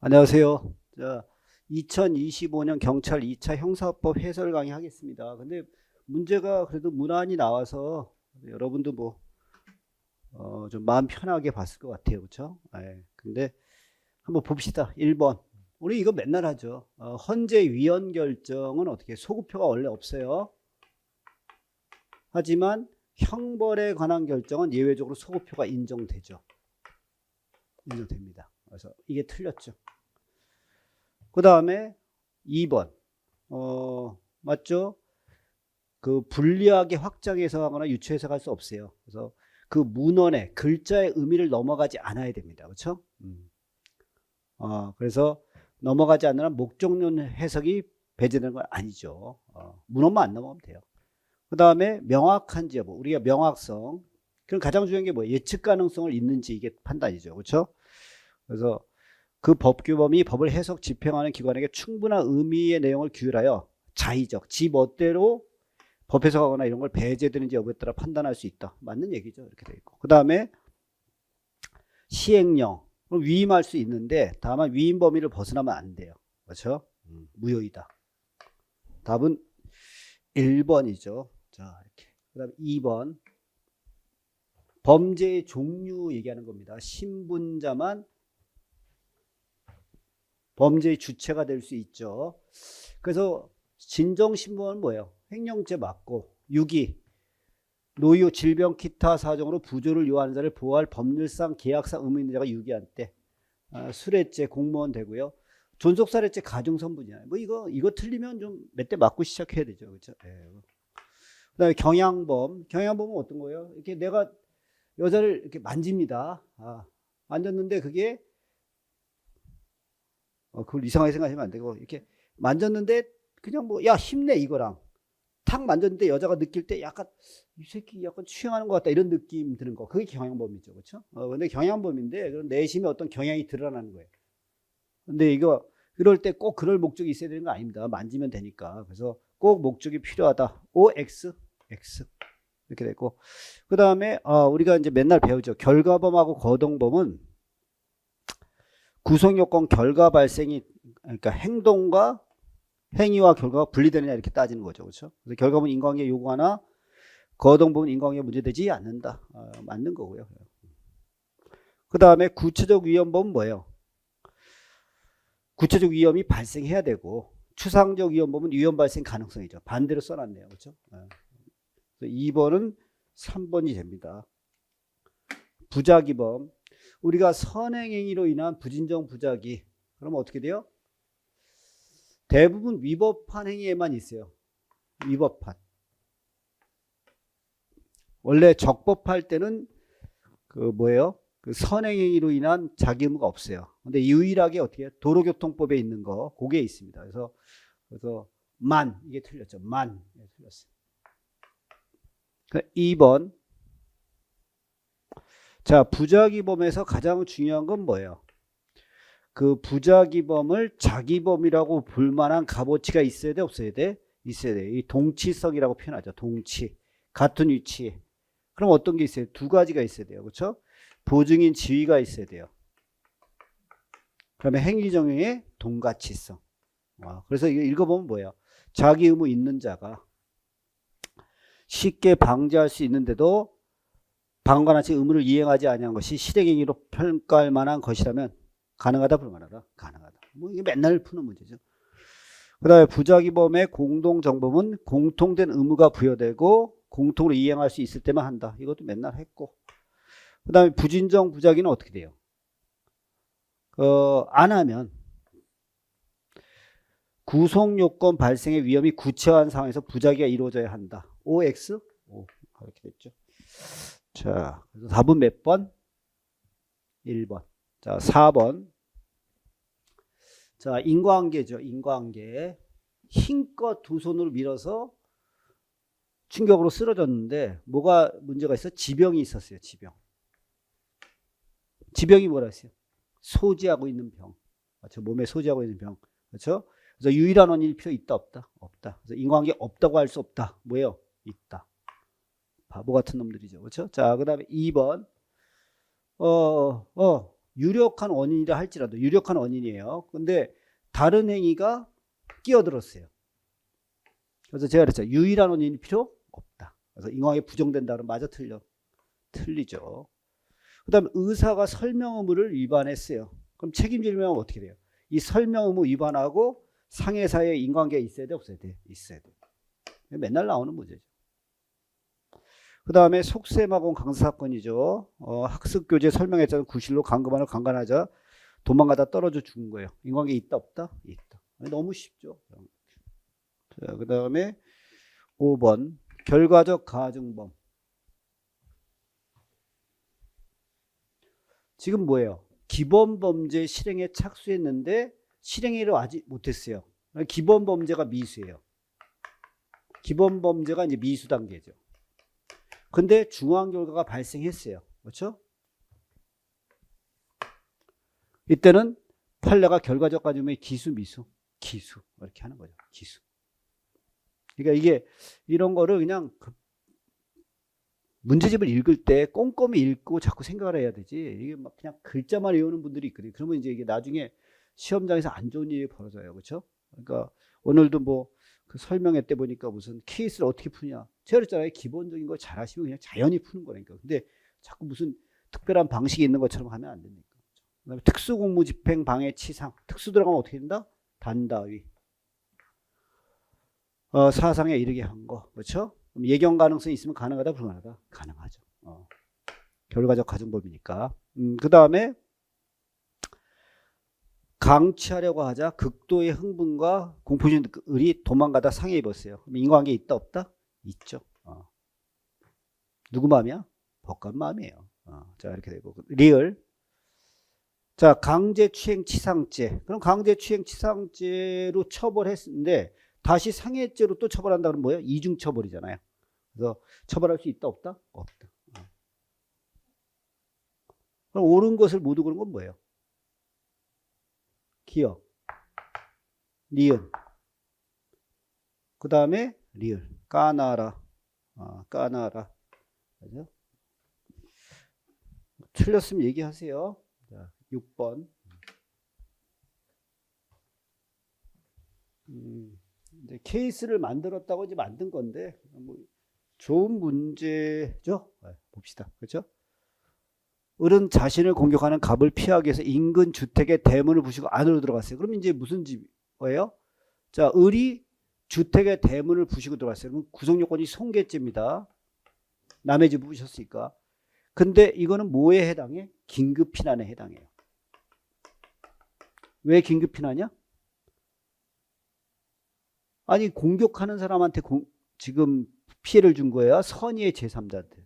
안녕하세요. 자, 2025년 경찰 2차 형사법 해설 강의 하겠습니다. 근데 문제가 그래도 무난히 나와서 여러분도 좀 마음 편하게 봤을 것 같아요. 그렇죠? 네. 근데 한번 봅시다. 1번. 우리 이거 맨날 하죠. 헌재 위헌 결정은 어떻게 소급표가 원래 없어요. 하지만 형벌에 관한 결정은 예외적으로 소급표가 인정되죠. 인정됩니다. 그래서 이게 틀렸죠. 그 다음에 2번. 맞죠? 그 불리하게 확장 해석하거나 유추 해석할 수 없어요. 그래서 그 문헌의 글자의 의미를 넘어가지 않아야 됩니다. 그렇죠? 그래서 넘어가지 않는 목적론 해석이 배제되는 건 아니죠. 문헌만 안 넘어가면 돼요. 그 다음에 명확한지 여부. 우리가 명확성. 그럼 가장 중요한 게 뭐예요? 예측 가능성을 있는지 이게 판단이죠. 그렇죠? 그래서 그 법규범이 법을 해석 집행하는 기관에게 충분한 의미의 내용을 규율하여 자의적, 지 멋대로 법 해석하거나 이런 걸 배제되는지 여부에 따라 판단할 수 있다. 맞는 얘기죠. 이렇게 돼 있고. 그 다음에 시행령. 위임할 수 있는데 다만 위임 범위를 벗어나면 안 돼요. 그렇죠? 무효이다. 답은 1번이죠. 자, 이렇게. 그 다음에 2번. 범죄의 종류 얘기하는 겁니다. 신분자만 범죄의 주체가 될 수 있죠. 그래서 진정신분은 뭐예요? 횡령죄 맞고, 유기, 노유, 질병, 기타 사정으로 부조를 요하는 자를 보호할 법률상, 계약상 의무 있는 자가 유기한 때, 수뢰죄, 공무원 되고요. 존속살해죄, 가중선분이야. 이거 틀리면 좀 몇 대 맞고 시작해야 되죠, 그렇죠? 그다음에 경양범, 경양범은 어떤 거예요? 이렇게 내가 여자를 이렇게 만집니다. 만졌는데 그게 그걸 이상하게 생각하시면 안 되고, 이렇게 만졌는데 그냥 야 힘내 이거랑 탁 만졌는데 여자가 느낄 때 약간 이 새끼 약간 취향하는 것 같다 이런 느낌 드는 거, 그게 경향범이죠. 그렇죠? 근데 경향범인데 그런 내심에 어떤 경향이 드러나는 거예요. 근데 이거 그럴 때 꼭 그럴 목적이 있어야 되는 거 아닙니다. 만지면 되니까. 그래서 꼭 목적이 필요하다. OX X 이렇게 됐고, 그 다음에 우리가 이제 맨날 배우죠. 결과범하고 거동범은 구성요건 결과 발생이, 그러니까 행동과 행위와 결과가 분리되느냐 이렇게 따지는 거죠. 그렇죠? 그래서 결과문 인과관계 요구하나 거동부분 인과관계 문제되지 않는다. 맞는 거고요. 그 다음에 구체적 위험범은 뭐예요? 구체적 위험이 발생해야 되고, 추상적 위험범은 위험 발생 가능성이죠. 반대로 써놨네요. 그렇죠? 2번은 3번이 됩니다. 부작위범. 우리가 선행행위로 인한 부진정 부작위. 그러면 어떻게 돼요? 대부분 위법한 행위에만 있어요. 위법한. 원래 적법할 때는 그 선행행위로 인한 자기 의무가 없어요. 근데 유일하게 어떻게 해요? 도로교통법에 있는 거, 그게 있습니다. 그래서 이게 틀렸죠. 네, 틀렸어요. 2번. 자, 부작위범에서 가장 중요한 건 뭐예요? 그 부작위범을 자기범이라고 볼 만한 값어치가 있어야 돼, 없어야 돼? 있어야 돼. 이 동치성이라고 표현하죠. 동치. 같은 위치. 그럼 어떤 게 있어요? 두 가지가 있어야 돼요. 그렇죠? 보증인 지위가 있어야 돼요. 그러면 행위정형의 동가치성. 그래서 이거 읽어보면 뭐예요? 자기 의무 있는 자가 쉽게 방지할 수 있는데도 방관한치 의무를 이행하지 아니한 것이 실행행위로 평가할 만한 것이라면 가능하다, 불가능하다? 가능하다. 이게 맨날 푸는 문제죠. 그 다음에 부작위범의 공동정범은 공통된 의무가 부여되고 공통으로 이행할 수 있을 때만 한다. 이것도 맨날 했고. 그 다음에 부진정 부작위는 어떻게 돼요? 안 하면 구속요건 발생의 위험이 구체화한 상황에서 부작위가 이루어져야 한다. OX? 이렇게 됐죠. 자, 그래서 답은 몇 번? 1번. 자, 4번. 자, 인과관계죠. 인과관계. 힘껏 두 손으로 밀어서 충격으로 쓰러졌는데 뭐가 문제가 있어? 지병이 있었어요. 지병. 지병이 뭐라 했어요? 소지하고 있는 병. 그렇죠? 몸에 소지하고 있는 병. 그렇죠? 그래서 유일한 원인일 필요 있다, 없다? 없다. 그래서 인과관계 없다고 할 수 없다. 뭐예요? 있다. 바보 같은 놈들이죠. 그렇죠? 자, 그 다음에 2번. 유력한 원인이라 할지라도 유력한 원인이에요. 근데 다른 행위가 끼어들었어요. 그래서 제가 그랬죠. 유일한 원인이 필요 없다. 그래서 인과관계 부정된다 그러면 맞아 틀려? 틀리죠. 그 다음에 의사가 설명 의무를 위반했어요. 그럼 책임질 명은 어떻게 돼요? 이 설명 의무 위반하고 상해 사이에 인과관계가 있어야 돼 없어야 돼? 있어야 돼. 맨날 나오는 문제죠. 그 다음에 속셈학원 강사 사건이죠. 학습교재 설명했잖아요. 구실로 강금한을 강간하자 도망가다 떨어져 죽은 거예요. 인과관계 있다 없다? 있다. 너무 쉽죠. 자, 그 다음에 5번 결과적 가중범. 지금 뭐예요? 기본범죄 실행에 착수했는데 실행을 아직 못했어요. 기본범죄가 미수예요. 기본범죄가 이제 미수 단계죠. 근데 중한 결과가 발생했어요. 그렇죠? 이때는 판례가 결과적 가중범의 기수 미수 기수 이렇게 하는 거죠. 기수. 그러니까 이게 이런 거를 그냥 문제집을 읽을 때 꼼꼼히 읽고 자꾸 생각을 해야 되지. 이게 막 그냥 글자만 외우는 분들이 있거든요. 그러면 이제 이게 나중에 시험장에서 안 좋은 일이 벌어져요. 그렇죠? 그러니까 오늘도 뭐 그 설명회 때 보니까 무슨 케이스를 어떻게 푸냐. 제가 그랬잖아요. 기본적인 거 잘하시면 그냥 자연히 푸는 거니까. 근데 자꾸 무슨 특별한 방식이 있는 것처럼 하면 안 되니까. 그다음에 특수공무집행 방해 치상. 특수 들어가면 어떻게 된다? 단다위. 사상에 이르게 한 거. 그렇죠? 그럼 예견 가능성이 있으면 가능하다 불가능하다? 가능하죠. 결과적 가중법이니까. 그 다음에 강취하려고 하자 극도의 흥분과 공포심을이 도망가다 상해 입었어요. 그럼 인과관계 있다 없다? 있죠. 누구 마음이야? 법관 마음이에요. 자 이렇게 되고 리을. 자 강제추행치상죄. 그럼 강제추행치상죄로 처벌했는데 다시 상해죄로 또 처벌한다 그러면 뭐예요? 이중처벌이잖아요. 그래서 처벌할 수 있다 없다? 없다. 그럼 옳은 것을 모두 그런 건 뭐예요? 기억, 니은, 그 다음에 리을, 까나라, 까나라. 그죠? 틀렸으면 얘기하세요. 자, 6번. 이제 케이스를 만들었다고 이제 만든 건데 뭐 좋은 문제죠. 봅시다. 그렇죠? 을은 자신을 공격하는 갑을 피하기 위해서 인근 주택의 대문을 부수고 안으로 들어갔어요. 그럼 이제 무슨 집이에요? 자, 을이 주택의 대문을 부수고 들어갔어요. 그럼 구성요건이 손괴죄입니다. 남의 집 부셨으니까. 근데 이거는 뭐에 해당해? 긴급피난에 해당해요. 왜 긴급피난이야? 아니 공격하는 사람한테 지금 피해를 준 거야. 선의의 제3자한테.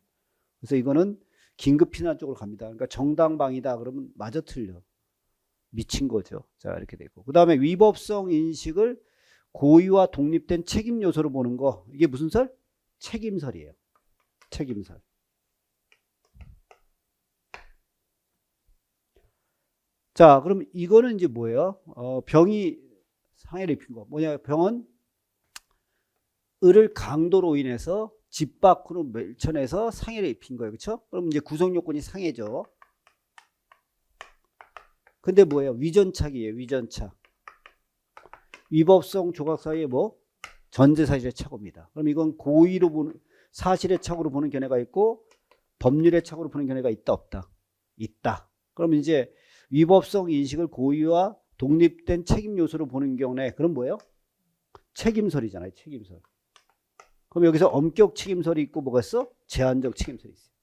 그래서 이거는 긴급피난 쪽으로 갑니다. 그러니까 정당방위다 그러면 마저 틀려. 미친 거죠. 자 이렇게 되고. 그 다음에 위법성 인식을 고의와 독립된 책임 요소로 보는 거. 이게 무슨 설? 책임설이에요. 책임설. 자 그럼 이거는 이제 뭐예요? 병이 상해를 입힌 거. 뭐냐? 병은 을을 강도로 인해서 집 밖으로 밀쳐내서 상해를 입힌 거예요. 그렇죠? 그럼 이제 구성요건이 상해죠. 근데 뭐예요? 위전착이에요. 위전착. 위법성 조각 사이에 뭐? 전제사실의 착오입니다. 그럼 이건 고의로 보는 사실의 착오로 보는 견해가 있고 법률의 착오로 보는 견해가 있다 없다? 있다. 그럼 이제 위법성 인식을 고의와 독립된 책임 요소로 보는 경우에 그럼 뭐예요? 책임설이잖아요. 책임설. 그럼 여기서 엄격 책임설이 있고 뭐가 있어? 제한적 책임설이 있어요.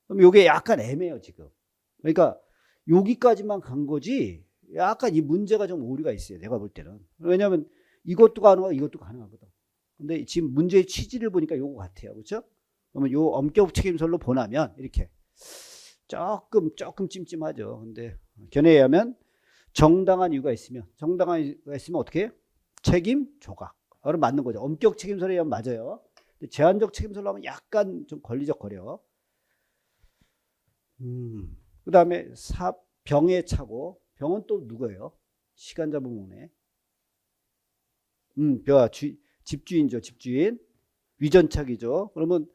그럼 이게 약간 애매해요 지금. 그러니까 여기까지만 간 거지 약간 이 문제가 좀 오류가 있어요. 내가 볼 때는. 왜냐하면 이것도 가능하고 이것도 가능하거든. 근데 지금 문제의 취지를 보니까 요거 같아요. 그렇죠? 그러면 요 엄격 책임설로 보나면 이렇게 조금 찜찜하죠. 근데 견해에 의하면 정당한 이유가 있으면 어떻게 해요? 책임 조각. 그럼 맞는 거죠. 엄격 책임설에 의하면 맞아요. 근데 제한적 책임설로 하면 약간 좀 걸리적거려. 그 다음에 병의 착오. 병은 또 누구예요? 시간 잡은 몸에. 집주인이죠. 집주인. 위전착이죠. 그러면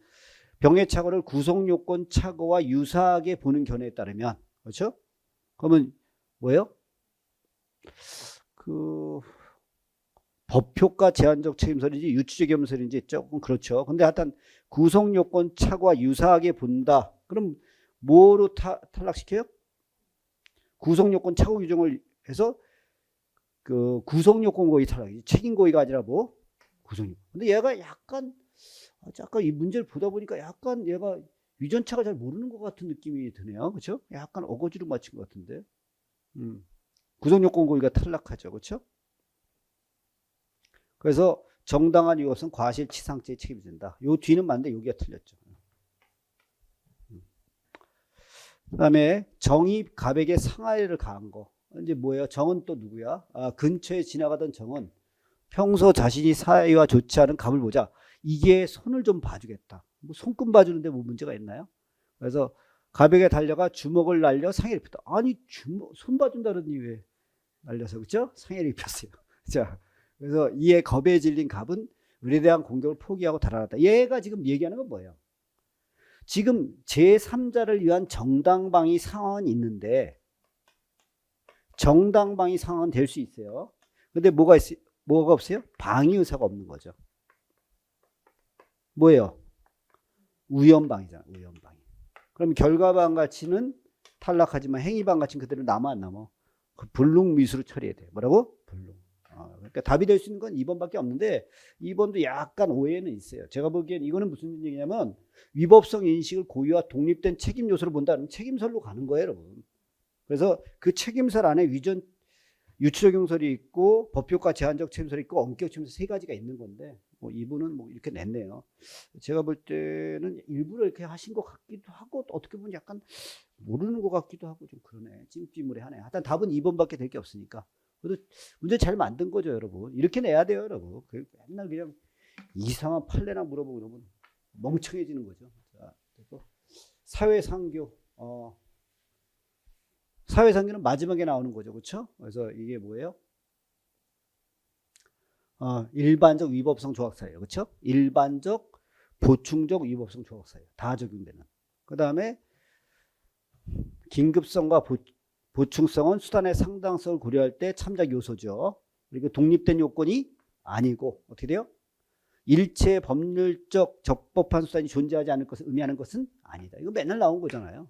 병의 착오를 구성요건 착오와 유사하게 보는 견해에 따르면 그렇죠? 그러면 뭐예요? 그 법효과 제한적 책임설인지 유추적 염설인지 조금 그렇죠. 근데 하여튼 구성요건 착오와 유사하게 본다. 그럼 뭐로 탈락시켜요? 구성요건 착오 규정을 해서 그 구성요건 고의 탈락이지. 책임 고의가 아니라 뭐 구성요건. 근데 얘가 약간 이 문제를 보다 보니까 약간 얘가 유전차가 잘 모르는 것 같은 느낌이 드네요. 그렇죠? 약간 어거지로 맞힌 것 같은데. 구성요건 고의가 탈락하죠. 그렇죠? 그래서 정당한 이것은 과실치상죄에 책임이 된다. 요 뒤는 맞는데 여기가 틀렸죠. 그다음에 정이 갑에게 상하를 가한 거. 이제 뭐예요? 정은 또 누구야? 근처에 지나가던 정은 평소 자신이 사이와 좋지 않은 갑을 보자. 이게 손을 좀 봐주겠다. 뭐 손금 봐주는데 뭐 문제가 있나요? 그래서 갑에게 달려가 주먹을 날려 상해를 입혔다. 아니 손 봐준다더니 왜 날려서 그렇죠? 상해를 입혔어요. 자, 그래서 이에 겁에 질린 갑은 을에 대한 공격을 포기하고 달아났다. 얘가 지금 얘기하는 건 뭐예요? 지금 제3자를 위한 정당방위 상황은 있는데 정당방위 상황은 될 수 있어요. 근데 뭐가 없어요? 방위 의사가 없는 거죠. 뭐예요? 우연방위잖아. 우연방위. 그럼 결과방 가치는 탈락하지만 행위방 가치는 그대로 남아 안 남아? 그 불능미수로 처리해야 돼요. 뭐라고? 불능. 그러니까 답이 될 수 있는 건 2번밖에 없는데 2번도 약간 오해는 있어요. 제가 보기엔 이거는 무슨 얘기냐면 위법성 인식을 고유와 독립된 책임 요소로 본다는 책임설로 가는 거예요, 여러분. 그래서 그 책임설 안에 유추적 용설이 있고 법효과 제한적 책임설이 있고 엄격 책임설 세 가지가 있는 건데 뭐 이분은 뭐 이렇게 냈네요. 제가 볼 때는 일부러 이렇게 하신 것 같기도 하고 또 어떻게 보면 약간 모르는 것 같기도 하고 좀 그러네. 찜찜무레하네. 하여튼 답은 2번밖에 될 게 없으니까. 그래도 문제 잘 만든 거죠, 여러분. 이렇게 내야 돼요, 여러분. 맨날 그냥 이상한 판례나 물어보고 이러면 멍청해지는 거죠. 자, 그리고 사회상교. 사회상교는 마지막에 나오는 거죠, 그렇죠? 그래서 이게 뭐예요? 일반적 위법성 조각사예요, 그렇죠? 일반적 보충적 위법성 조각사예요. 다 적용되는. 그 다음에 긴급성과 보충성은 수단의 상당성을 고려할 때 참작 요소죠. 그리고 독립된 요건이 아니고 어떻게 돼요? 일체 법률적 적법한 수단이 존재하지 않을 것을 의미하는 것은 아니다. 이거 맨날 나온 거잖아요.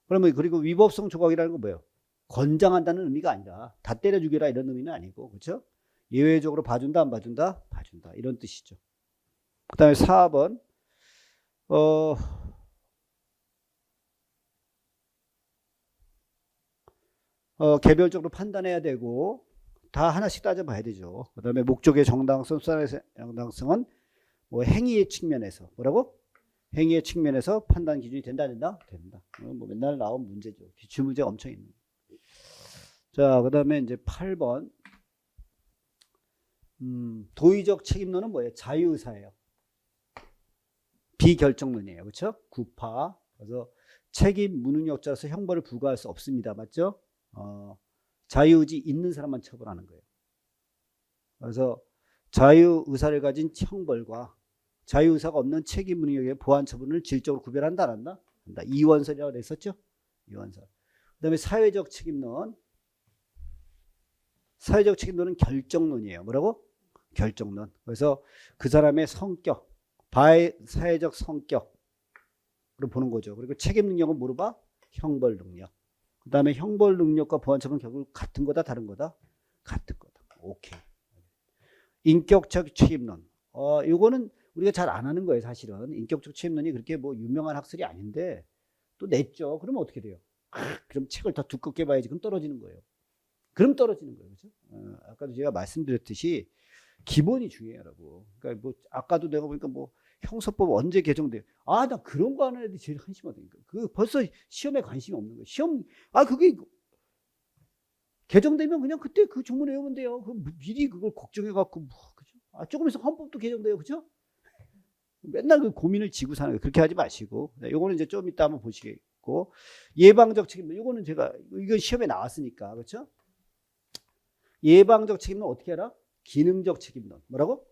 그러면 그리고 위법성 조각이라는 건 뭐예요? 권장한다는 의미가 아니라 다 때려 죽여라 이런 의미는 아니고 그렇죠? 예외적으로 봐준다 안 봐준다? 봐준다 이런 뜻이죠. 그 다음에 4번 개별적으로 판단해야 되고 다 하나씩 따져봐야 되죠. 그 다음에 목적의 정당성, 수단의 정당성은 뭐 행위의 측면에서 뭐라고? 행위의 측면에서 판단 기준이 된다? 된다? 뭐 맨날 나온 문제죠. 기출문제 엄청 있는. 자, 그 다음에 이제 8번 도의적 책임론은 뭐예요? 자유의사예요. 비결정론이에요. 그렇죠? 구파. 그래서 책임 무능력자로서 형벌을 부과할 수 없습니다. 맞죠? 자유의지 있는 사람만 처벌하는 거예요. 그래서 자유의사를 가진 형벌과 자유의사가 없는 책임 무능력의 보완 처분을 질적으로 구별한다 안 한다? 한다. 이원설이라고 했었죠? 이원설. 그 다음에 사회적 책임론. 사회적 책임론은 결정론이에요. 뭐라고? 결정론. 그래서 그 사람의 성격, 바의 사회적 성격으로 보는 거죠. 그리고 책임 능력은 뭐로 봐? 형벌 능력. 그 다음에 형벌 능력과 보완 처분은 결국 같은 거다 다른 거다? 같은 거다. 오케이. 인격적 책임론. 이거는 우리가 잘 안 하는 거예요, 사실은. 인격적 책임론이 그렇게 뭐 유명한 학설이 아닌데 또 냈죠. 그러면 어떻게 돼요? 그럼 책을 더 두껍게 봐야지. 그럼 떨어지는 거예요. 그럼 떨어지는 거예요. 그렇죠? 아까도 제가 말씀드렸듯이 기본이 중요해요, 여러분. 그러니까 뭐 아까도 내가 보니까 뭐 형사법 언제 개정돼요? 나 그런 거 하는 애들이 제일 한심하다니까. 그 벌써 시험에 관심이 없는 거예요. 시험 그게 개정되면 그냥 그때 그 조문 외우면 돼요. 미리 그걸 걱정해 갖고 뭐 그죠? 조금 있으면 헌법도 개정돼요, 그죠? 맨날 그 고민을 지고 사는 거예요. 그렇게 하지 마시고. 요거는 이제 좀 이따 한번 보시겠고 예방적 책임론. 요거는 제가 이건 시험에 나왔으니까 그렇죠? 예방적 책임론 어떻게 알아? 기능적 책임론. 뭐라고?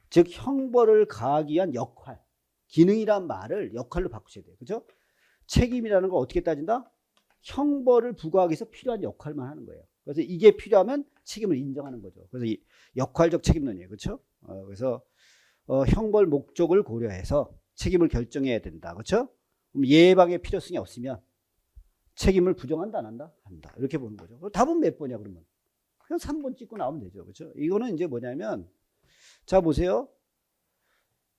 즉 형벌을 가하기 위한 역할. 기능이란 말을 역할로 바꾸셔야 돼요. 그죠? 책임이라는 걸 어떻게 따진다? 형벌을 부과하기 위해서 필요한 역할만 하는 거예요. 그래서 이게 필요하면 책임을 인정하는 거죠. 그래서 이 역할적 책임론이에요. 그렇죠? 그래서 형벌 목적을 고려해서 책임을 결정해야 된다. 그렇죠? 그럼 예방의 필요성이 없으면 책임을 부정한다 안 한다? 한다. 이렇게 보는 거죠. 답은 몇 번이야 그러면? 그냥 3번 찍고 나오면 되죠. 그렇죠? 이거는 이제 뭐냐면 자 보세요.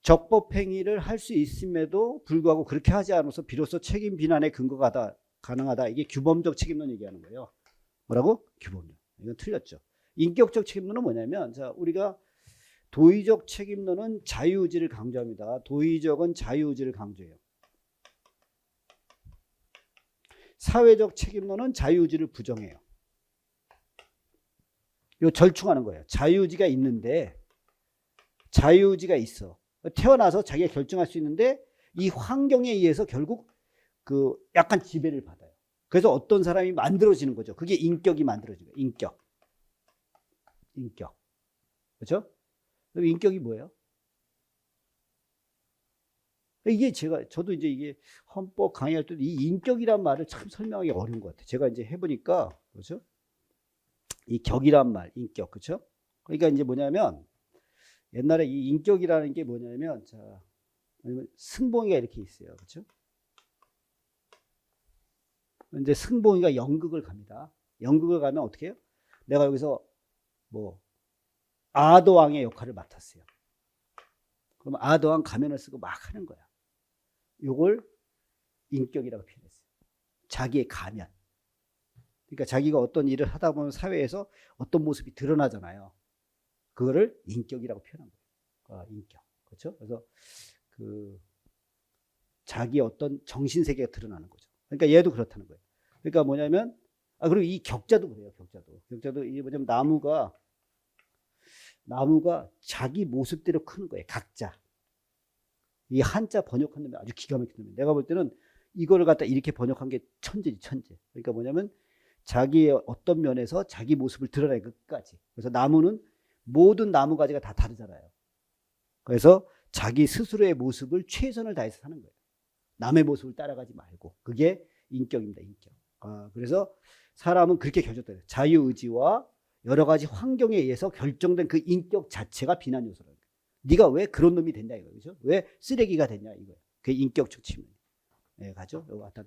적법행위를 할 수 있음에도 불구하고 그렇게 하지 않아서 비로소 책임 비난의 근거가 가능하다. 이게 규범적 책임론 얘기하는 거예요. 뭐라고? 규범적. 이건 틀렸죠. 인격적 책임론은 뭐냐면 자 우리가 도의적 책임론은 자유의지를 강조합니다. 도의적은 자유의지를 강조해요. 사회적 책임론은 자유의지를 부정해요. 이거 절충하는 거예요. 자유의지가 있는데 자유의지가 있어. 태어나서 자기가 결정할 수 있는데 이 환경에 의해서 결국 그 약간 지배를 받아요. 그래서 어떤 사람이 만들어지는 거죠. 그게 인격이 만들어지는 거예요. 인격. 그렇죠? 그럼 인격이 뭐예요? 이게 저도 이제 이게 헌법 강의할 때도 이 인격이란 말을 참 설명하기 어려운 것 같아요. 제가 이제 해보니까, 그렇죠? 이 격이란 말, 인격, 그렇죠? 그러니까 이제 뭐냐면 옛날에 이 인격이라는 게 뭐냐면 자, 승봉이가 이렇게 있어요, 그렇죠? 이제 승봉이가 연극을 갑니다. 연극을 가면 어떻게 해요? 내가 여기서 뭐 아도왕의 역할을 맡았어요. 그럼 아도왕 가면을 쓰고 막 하는 거야. 요걸 인격이라고 표현했어요. 자기의 가면. 그러니까 자기가 어떤 일을 하다 보면 사회에서 어떤 모습이 드러나잖아요. 그거를 인격이라고 표현한 거예요. 인격. 그렇죠? 그래서 그 자기의 어떤 정신 세계가 드러나는 거죠. 그러니까 얘도 그렇다는 거예요. 그러니까 뭐냐면 그리고 이 격자도 그래요. 격자도 이게 뭐냐면 나무가 자기 모습대로 크는 거예요. 각자. 이 한자 번역한 놈이 아주 기가 막힌 놈이에요. 내가 볼 때는 이거를 갖다 이렇게 번역한 게 천재지, 천재. 그러니까 뭐냐면 자기의 어떤 면에서 자기 모습을 드러내는 끝까지. 그래서 나무는 모든 나무 가지가 다 다르잖아요. 그래서 자기 스스로의 모습을 최선을 다해서 사는 거예요. 남의 모습을 따라가지 말고. 그게 인격입니다. 인격. 그래서 사람은 그렇게 결정돼요. 자유의지와 여러 가지 환경에 의해서 결정된 그 인격 자체가 비난 요소라는 거예요. 네가 왜 그런 놈이 됐냐 이거죠. 왜 쓰레기가 됐냐 이거예요. 그게 인격적 측면. 네, 가죠. 요거 갖다.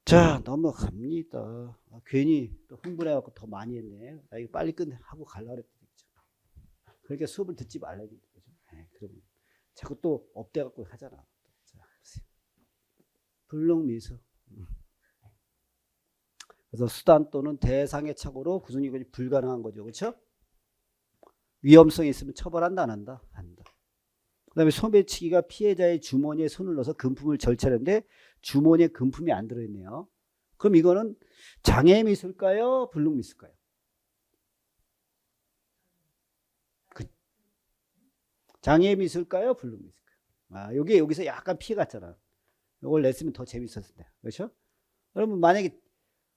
자, 넘어갑니다. 괜히 또 흥분해갖고 더 많이 했네. 나 이거 빨리 끝하고 가려고 그랬더니. 그러니까 수업을 듣지 말라 이거죠. 네, 그러면 자꾸 또 업돼갖고 하잖아. 자, 보세요. 불능미수. 그래서 수단 또는 대상의 착오로 구속이익이 불가능한 거죠. 그렇죠? 위험성이 있으면 처벌한다 안 한다? 한다. 그 다음에 소매치기가 피해자의 주머니에 손을 넣어서 금품을 절차하는데 주머니에 금품이 안 들어있네요. 그럼 이거는 장애미수일까요? 불능미수일까요? 장애미수일까요? 불능미수일까요? 여기서 약간 피해 갔잖아. 이걸 냈으면 더 재밌었을 텐데. 그렇죠? 여러분 만약에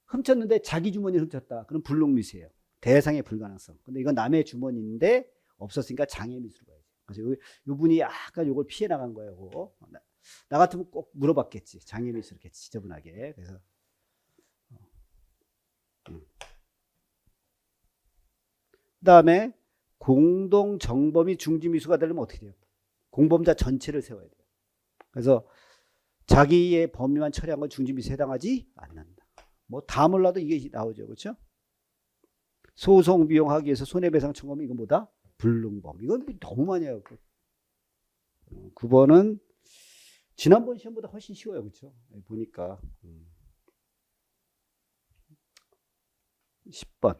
훔쳤는데 자기 주머니를 훔쳤다. 그럼 불능미수예요. 대상의 불가능성. 근데 이건 남의 주머니인데 없었으니까 장애미수로 가야지. 그래서 요 분이 약간 요걸 피해 나간 거예요. 나 같으면 꼭 물어봤겠지. 장애미수 이렇게 지저분하게. 그래서 그다음에 공동 정범이 중지미수가 되려면 어떻게 돼요? 공범자 전체를 세워야 돼요. 그래서 자기의 범위만 처리한 건 중지미수에 해당하지 않는다. 뭐 다 몰라도 이게 나오죠. 그렇죠? 소송 비용 하기 위해서 손해배상 청구하면 이건 뭐다? 불능범. 이건 너무 많이 해요. 9번은 지난번 시험보다 훨씬 쉬워요. 그렇죠? 보니까 10번.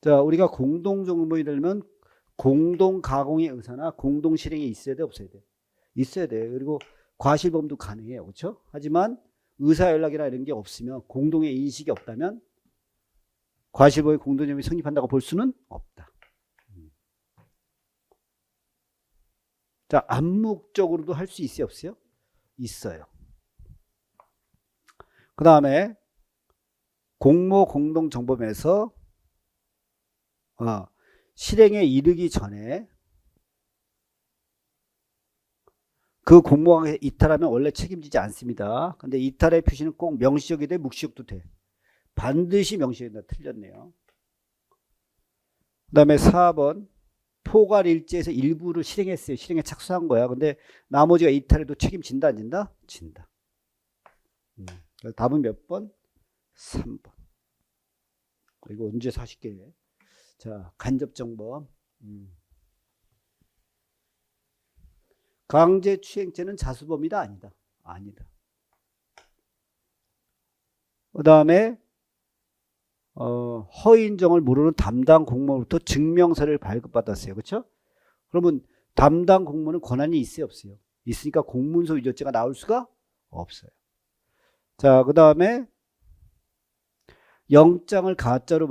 자, 우리가 공동정범이 되려면 공동 가공의 의사나 공동 실행이 있어야 돼, 없어야 돼? 있어야 돼. 그리고 과실범도 가능해요. 그렇죠? 하지만 의사 연락이나 이런 게 없으면 공동의 인식이 없다면 과실범의 공동정범이 성립한다고 볼 수는 없다. 자, 암묵적으로도 할 수 있어요, 없어요? 있어요. 그 다음에 공모 공동정범에서 실행에 이르기 전에 그 공모강에서 이탈하면 원래 책임지지 않습니다. 근데 이탈의 표시는 꼭 명시적이 돼, 묵시적도 돼. 반드시 명시적이다. 틀렸네요. 그 다음에 4번 포괄 일제에서 일부를 실행했어요. 실행에 착수한 거야. 근데 나머지가 이탈해도 책임진다 안 진다? 진다. 답은 몇 번? 3번. 이거 언제 40개? 자, 간접정범. 강제추행죄는 자수범이다 아니다? 아니다. 그 다음에 허위인정을 모르는 담당 공무원으로부터 증명서를 발급받았어요. 그렇죠? 그러면 담당 공무원은 권한이 있어요? 없어요? 있으니까 공문서 위조죄가 나올 수가 없어요. 자, 그 다음에 영장을 가짜로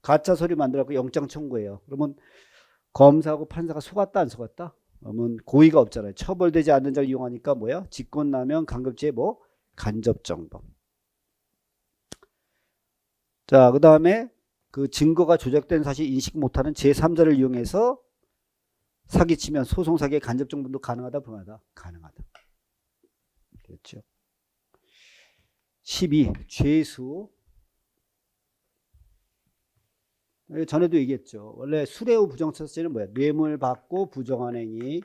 가짜 서류 만들어서 영장 청구해요. 그러면 검사하고 판사가 속았다 안 속았다? 그러면 고의가 없잖아요. 처벌되지 않는 자를 이용하니까 뭐야? 직권남용, 강급죄, 뭐 간접정범. 자, 그 다음에 그 증거가 조작된 사실 인식 못하는 제3자를 이용해서 사기치면 소송사기의 간접정범도 가능하다, 불가능하다? 가능하다. 그렇죠. 12. 죄수. 전에도 얘기했죠. 원래 수뢰후 부정처세는 뭐야? 뇌물 받고 부정한 행위.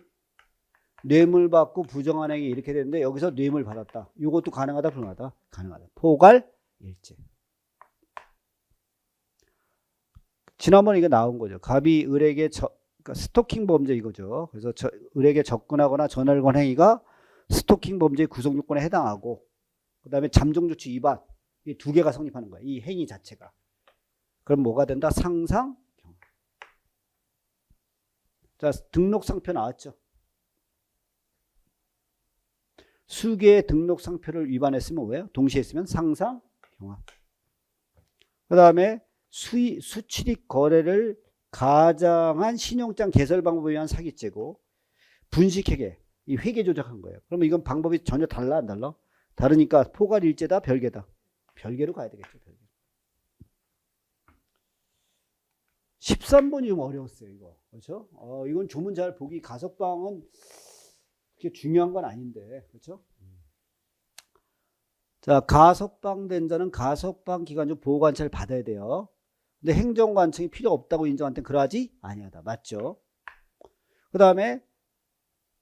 뇌물 받고 부정한 행위 이렇게 되는데 여기서 뇌물 받았다. 이것도 가능하다, 불가능하다? 가능하다. 포괄 일제. 지난번에 이거 나온 거죠. 갑이 을에게 그러니까 스토킹 범죄 이거죠. 그래서 을에게 접근하거나 전화를 건 행위가 스토킹 범죄의 구성 요건에 해당하고, 그 다음에 잠정조치 위반, 이 두 개가 성립하는 거야. 이 행위 자체가. 그럼 뭐가 된다? 상상. 자, 등록상표 나왔죠. 수개의 등록상표를 위반했으면 뭐예요? 동시에 했으면 상상 경합. 그 다음에 수취득 거래를 가장한 신용장 개설 방법에 의한 사기죄고, 분식회계, 이 회계 조작한 거예요. 그러면 이건 방법이 전혀 달라 안 달라? 다르니까 포괄 일제다, 별개다? 별개로 가야 되겠죠. 별개. 13번이 좀 어려웠어요, 이거. 그렇죠? 이건 조문 잘 보기, 가석방은 그렇게 중요한 건 아닌데, 그렇죠? 자, 가석방된 자는 가석방 기간 중 보호관찰을 받아야 돼요. 근데 행정관청이 필요 없다고 인정할 땐 그러하지 아니하다. 맞죠? 그 다음에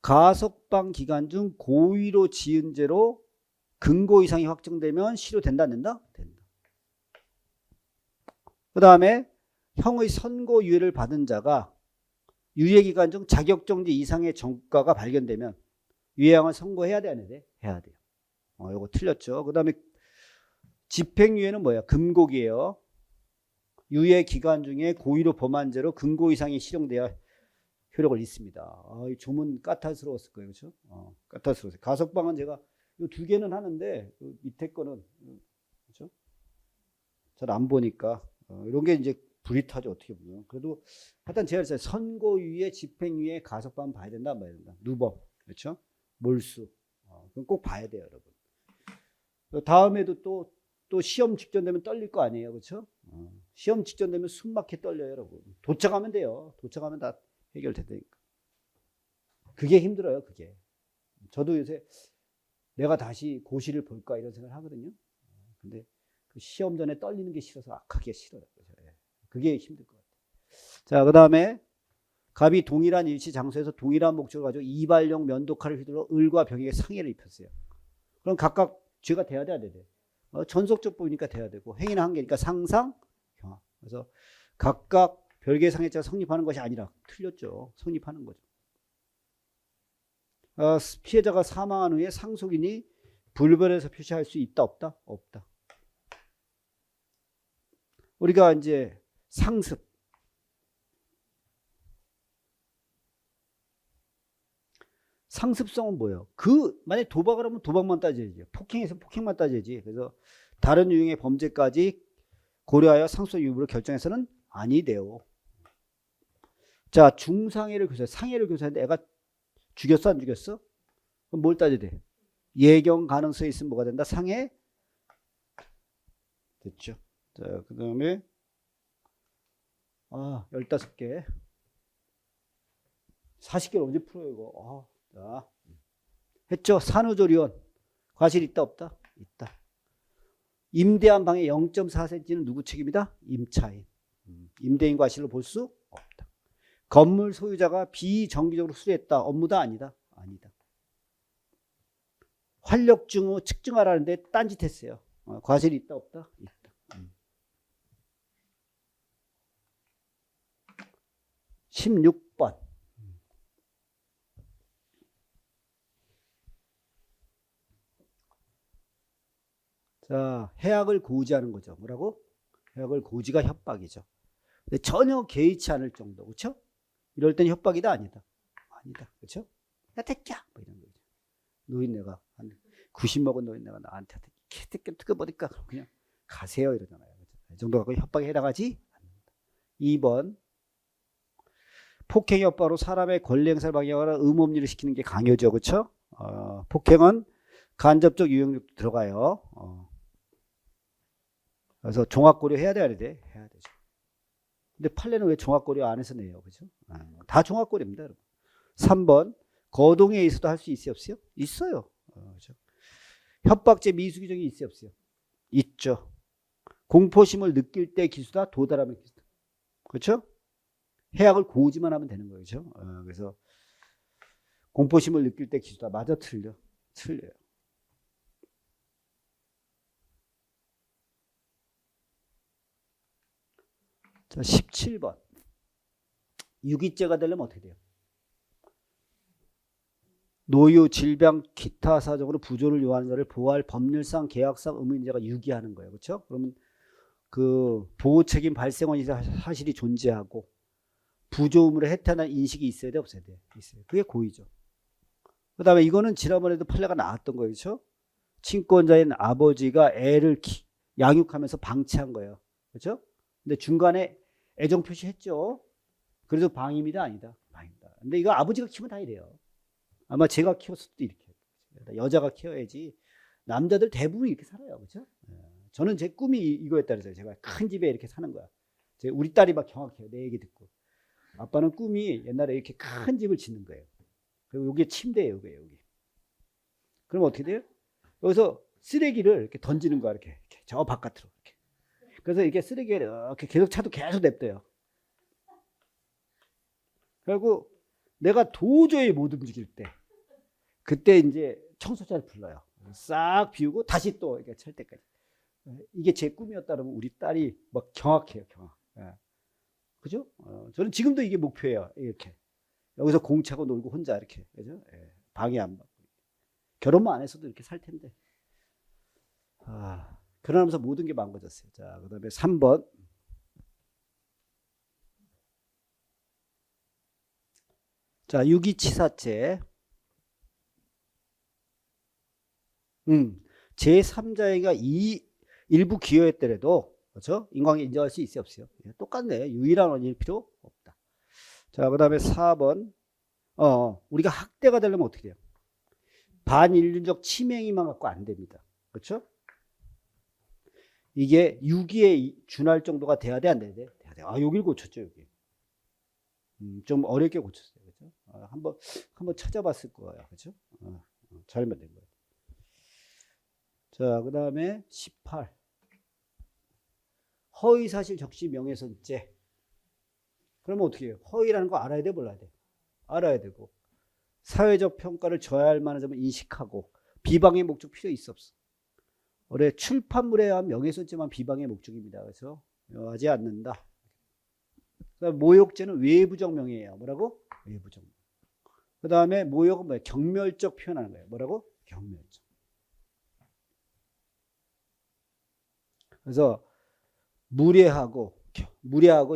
가석방 기간 중 고의로 지은 죄로 금고 이상이 확정되면 실효된다 안 된다? 된다. 그 다음에 형의 선고유예를 받은 자가 유예기간 중 자격정지 이상의 전과가 발견되면 유예형을 선고해야 돼, 안 해야 돼? 해야 돼요. 이거 틀렸죠. 그 다음에 집행유예는 뭐야? 금고기예요. 유예기간 중에 고의로 범한 죄로 금고 이상이 실형돼야 효력을 잃습니다. 이 조문 까탈스러웠을 거예요. 그렇죠? 까탈스러웠어요. 가석방은 제가 이 두 개는 하는데 밑에 거는 그렇죠? 잘 안 보니까 이런 게 이제 불이 타죠. 어떻게 보면. 그래도 하여튼 제가 그랬어요. 선고유예, 집행유예, 가석방 봐야 된다, 봐야 된다. 누범, 그렇죠? 몰수. 그건 꼭 봐야 돼요, 여러분. 다음에도 또 시험 직전 되면 떨릴 거 아니에요, 그렇죠? 시험 직전 되면 숨막혀 떨려요, 여러분. 도착하면 돼요. 도착하면 다 해결된다니까. 그게 힘들어요, 그게. 저도 요새 내가 다시 고시를 볼까 이런 생각을 하거든요. 근데 그 시험 전에 떨리는 게 싫어서 악하게 싫어요. 그게 힘들 것 같아요. 자, 그 다음에 갑이 동일한 일시 장소에서 동일한 목적을 가지고 이발용 면도칼을 휘둘러 을과 병에게 상해를 입혔어요. 그럼 각각 죄가 돼야 돼, 안 돼? 전속적 보이니까 돼야 되고, 행위는 한 개니까 상상, 경합. 그래서 각각 별개의 상해죄가 성립하는 것이 아니라 틀렸죠. 성립하는 거죠. 피해자가 사망한 후에 상속인이 불벌에서 표시할 수 있다, 없다? 없다. 우리가 이제 상습. 상습성은 뭐예요? 만약에 도박을 하면 도박만 따져야지. 폭행에서 폭행만 따져야지. 그래서 다른 유형의 범죄까지 고려하여 상습성 유무를 결정해서는 아니돼요. 자, 중상해를 교사, 상해를 교사했는데 애가 죽였어, 안 죽였어? 그럼 뭘 따져야 돼? 예경 가능성이 있으면 뭐가 된다? 상해? 됐죠. 자, 그 다음에 15개. 40개를 언제 풀어요, 이거? 자, 했죠? 산후조리원. 과실 있다, 없다? 있다. 임대한 방의 0.4cm는 누구 책임이다? 임차인. 임대인 과실로 볼 수 없다. 건물 소유자가 비정기적으로 수리했다. 업무다, 아니다? 아니다. 활력 증후 측정하라는데 딴짓했어요. 과실이 있다, 없다? 있다. 16번. 자, 해악을 고지하는 거죠. 뭐라고? 해악을 고지가 협박이죠. 근데 전혀 개의치 않을 정도, 그렇죠? 이럴 땐 협박이다, 아니다? 아니다, 그렇죠? 야, 택야, 뭐 이런 거죠. 노인네가 한 90 먹은 노인네가 나한테 택야 뜨거 보니까 그냥 가세요 이러잖아요. 그렇죠? 이 정도 갖고 협박에 해당하지 않는다. 2번. 폭행 협박으로 사람의 권리 행사를 방해하거나 의무 업무를 시키는 게 강요죠, 그렇죠? 폭행은 간접적 유형력도 들어가요. 그래서 종합고려 해야 돼, 안 돼? 해야 되죠. 근데 판례는 왜 종합고려 안 해서 내요, 그죠? 다 종합고려입니다, 여러분. 3번. 거동에 있어도 할 수 있어요, 없어요? 있어요. 그렇죠? 협박죄 미수규정이 있어요, 없어요? 있죠. 공포심을 느낄 때 기수다, 도달하면 기수다. 그렇죠? 해악을 고지만 하면 되는 거죠. 그래서 공포심을 느낄 때 기수다. 맞아, 틀려? 틀려요. 자, 17번. 유기죄가 되려면 어떻게 돼요? 노유, 질병, 기타 사정으로 부조를 요하는 자를 보호할 법률상, 계약상 의무인자가 유기하는 거예요. 그렇죠? 그러면 그 보호 책임 발생 원인 사실이 존재하고 부조 의무를 해태하는 인식이 있어야 돼, 없어야 돼? 있어요. 그게 고의죠. 그 다음에 이거는 지난번에도 판례가 나왔던 거예요. 그렇죠? 친권자인 아버지가 애를 양육하면서 방치한 거예요. 그렇죠? 근데 중간에 애정 표시했죠. 그래도 방임이다, 아니다? 방임이다. 근데 이거 아버지가 키우면 다 이래요. 아마 제가 키웠을 때도 이렇게. 여자가 키워야지. 남자들 대부분 이렇게 살아요. 그렇죠? 저는 제 꿈이 이거였다 그래서 제가 큰 집에 이렇게 사는 거야. 우리 딸이 막 경악해요. 내 얘기 듣고. 아빠는 꿈이 옛날에 이렇게 큰 집을 짓는 거예요. 그리고 여기 침대예요. 여기. 그럼 어떻게 돼요? 여기서 쓰레기를 이렇게 던지는 거야. 이렇게 저 바깥으로. 이렇게. 그래서 이렇게 쓰레기를 이렇게 계속 차도 계속 냅둬요. 그리고 내가 도저히 못 움직일 때 그때 이제 청소차를 불러요. 싹 비우고 다시 또 이렇게 찰 때까지. 이게 제 꿈이었다 그러면 우리 딸이 막 경악해요. 경악. 그죠? 저는 지금도 이게 목표예요. 이렇게. 여기서 공 차고 놀고 혼자 이렇게. 그죠? 방해 안 받고. 결혼만 안 했어도 이렇게 살 텐데. 결혼하면서 모든 게 망가졌어요. 자, 그 다음에 3번. 자, 유기치사죄. 제3자에게 일부 기여했더라도, 그렇죠? 인과관계 인정할 수 있어요, 없어요? 똑같네. 유일한 원인일 필요 없다. 자, 그 다음에 4번. 우리가 학대가 되려면 어떻게 돼요? 반인륜적 치명이만 갖고 안 됩니다. 그렇죠? 이게 유기에 준할 정도가 돼야 돼, 안 돼야 돼? 돼야 돼. 여기를 고쳤죠, 여기. 좀 어렵게 고쳤어요. 그렇죠? 한번 찾아봤을 거예요. 그렇죠? 잘못 된 거예요. 자, 그 다음에 18. 허위사실 적시 명예훼손죄. 그러면 어떻게 해요? 허위라는 거 알아야 돼, 몰라야 돼? 알아야 되고. 사회적 평가를 저해할 만한 점을 인식하고 비방의 목적 필요 있어 없어? 올해 출판물에 의한 명예훼손죄만 비방의 목적입니다. 그래서 하지 않는다. 그다음 모욕죄는 외부적 명예예요. 뭐라고? 외부적. 그 다음에 모욕은 뭐예요? 경멸적 표현하는 거예요. 뭐라고? 경멸적. 그래서 무례하고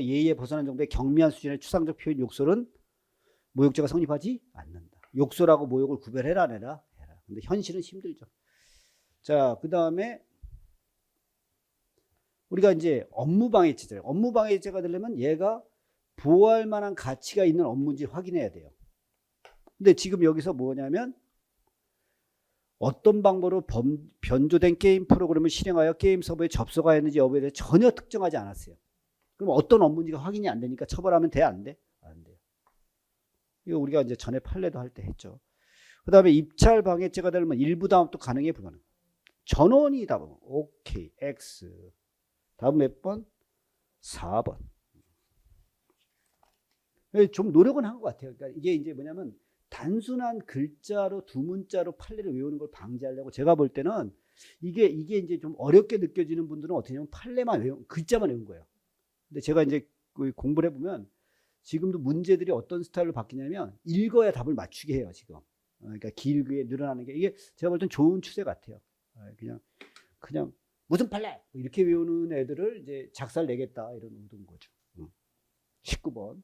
예의에 벗어난 정도의 경미한 수준의 추상적 표현 욕설은 모욕죄가 성립하지 않는다. 욕설하고 모욕을 구별해라, 안 해라? 해라. 근데 현실은 힘들죠. 자, 그 다음에 우리가 이제 업무방해죄잖아요. 업무방해죄가 되려면 얘가 보호할 만한 가치가 있는 업무인지 확인해야 돼요. 근데 지금 여기서 뭐냐면 어떤 방법으로 변조된 게임 프로그램을 실행하여 게임 서버에 접속하였는지 여부에 대해 전혀 특정하지 않았어요. 그럼 어떤 업무인지가 확인이 안 되니까 처벌하면 돼, 안 돼? 안 돼요. 이거 우리가 이제 전에 판례도 할 때 했죠. 그 다음에 입찰 방해죄가 되면 일부 다음도 가능해, 불가능? 전원이 답은 오케이, X. 다음 몇 번? 4번. 좀 노력은 한 것 같아요. 그러니까 이게 이제 뭐냐면 단순한 글자로 두 문자로 판례를 외우는 걸 방지하려고 제가 볼 때는 이게 이제 좀 어렵게 느껴지는 분들은 어떻게 하냐면 판례만 글자만 외운 거예요. 근데 제가 이제 공부를 해보면 지금도 문제들이 어떤 스타일로 바뀌냐면 읽어야 답을 맞추게 해요, 지금. 그러니까 길게 늘어나는 게 이게 제가 볼 땐 좋은 추세 같아요. 그냥 무슨 판례 이렇게 외우는 애들을 이제 작살 내겠다 이런 의도인 거죠. 19번.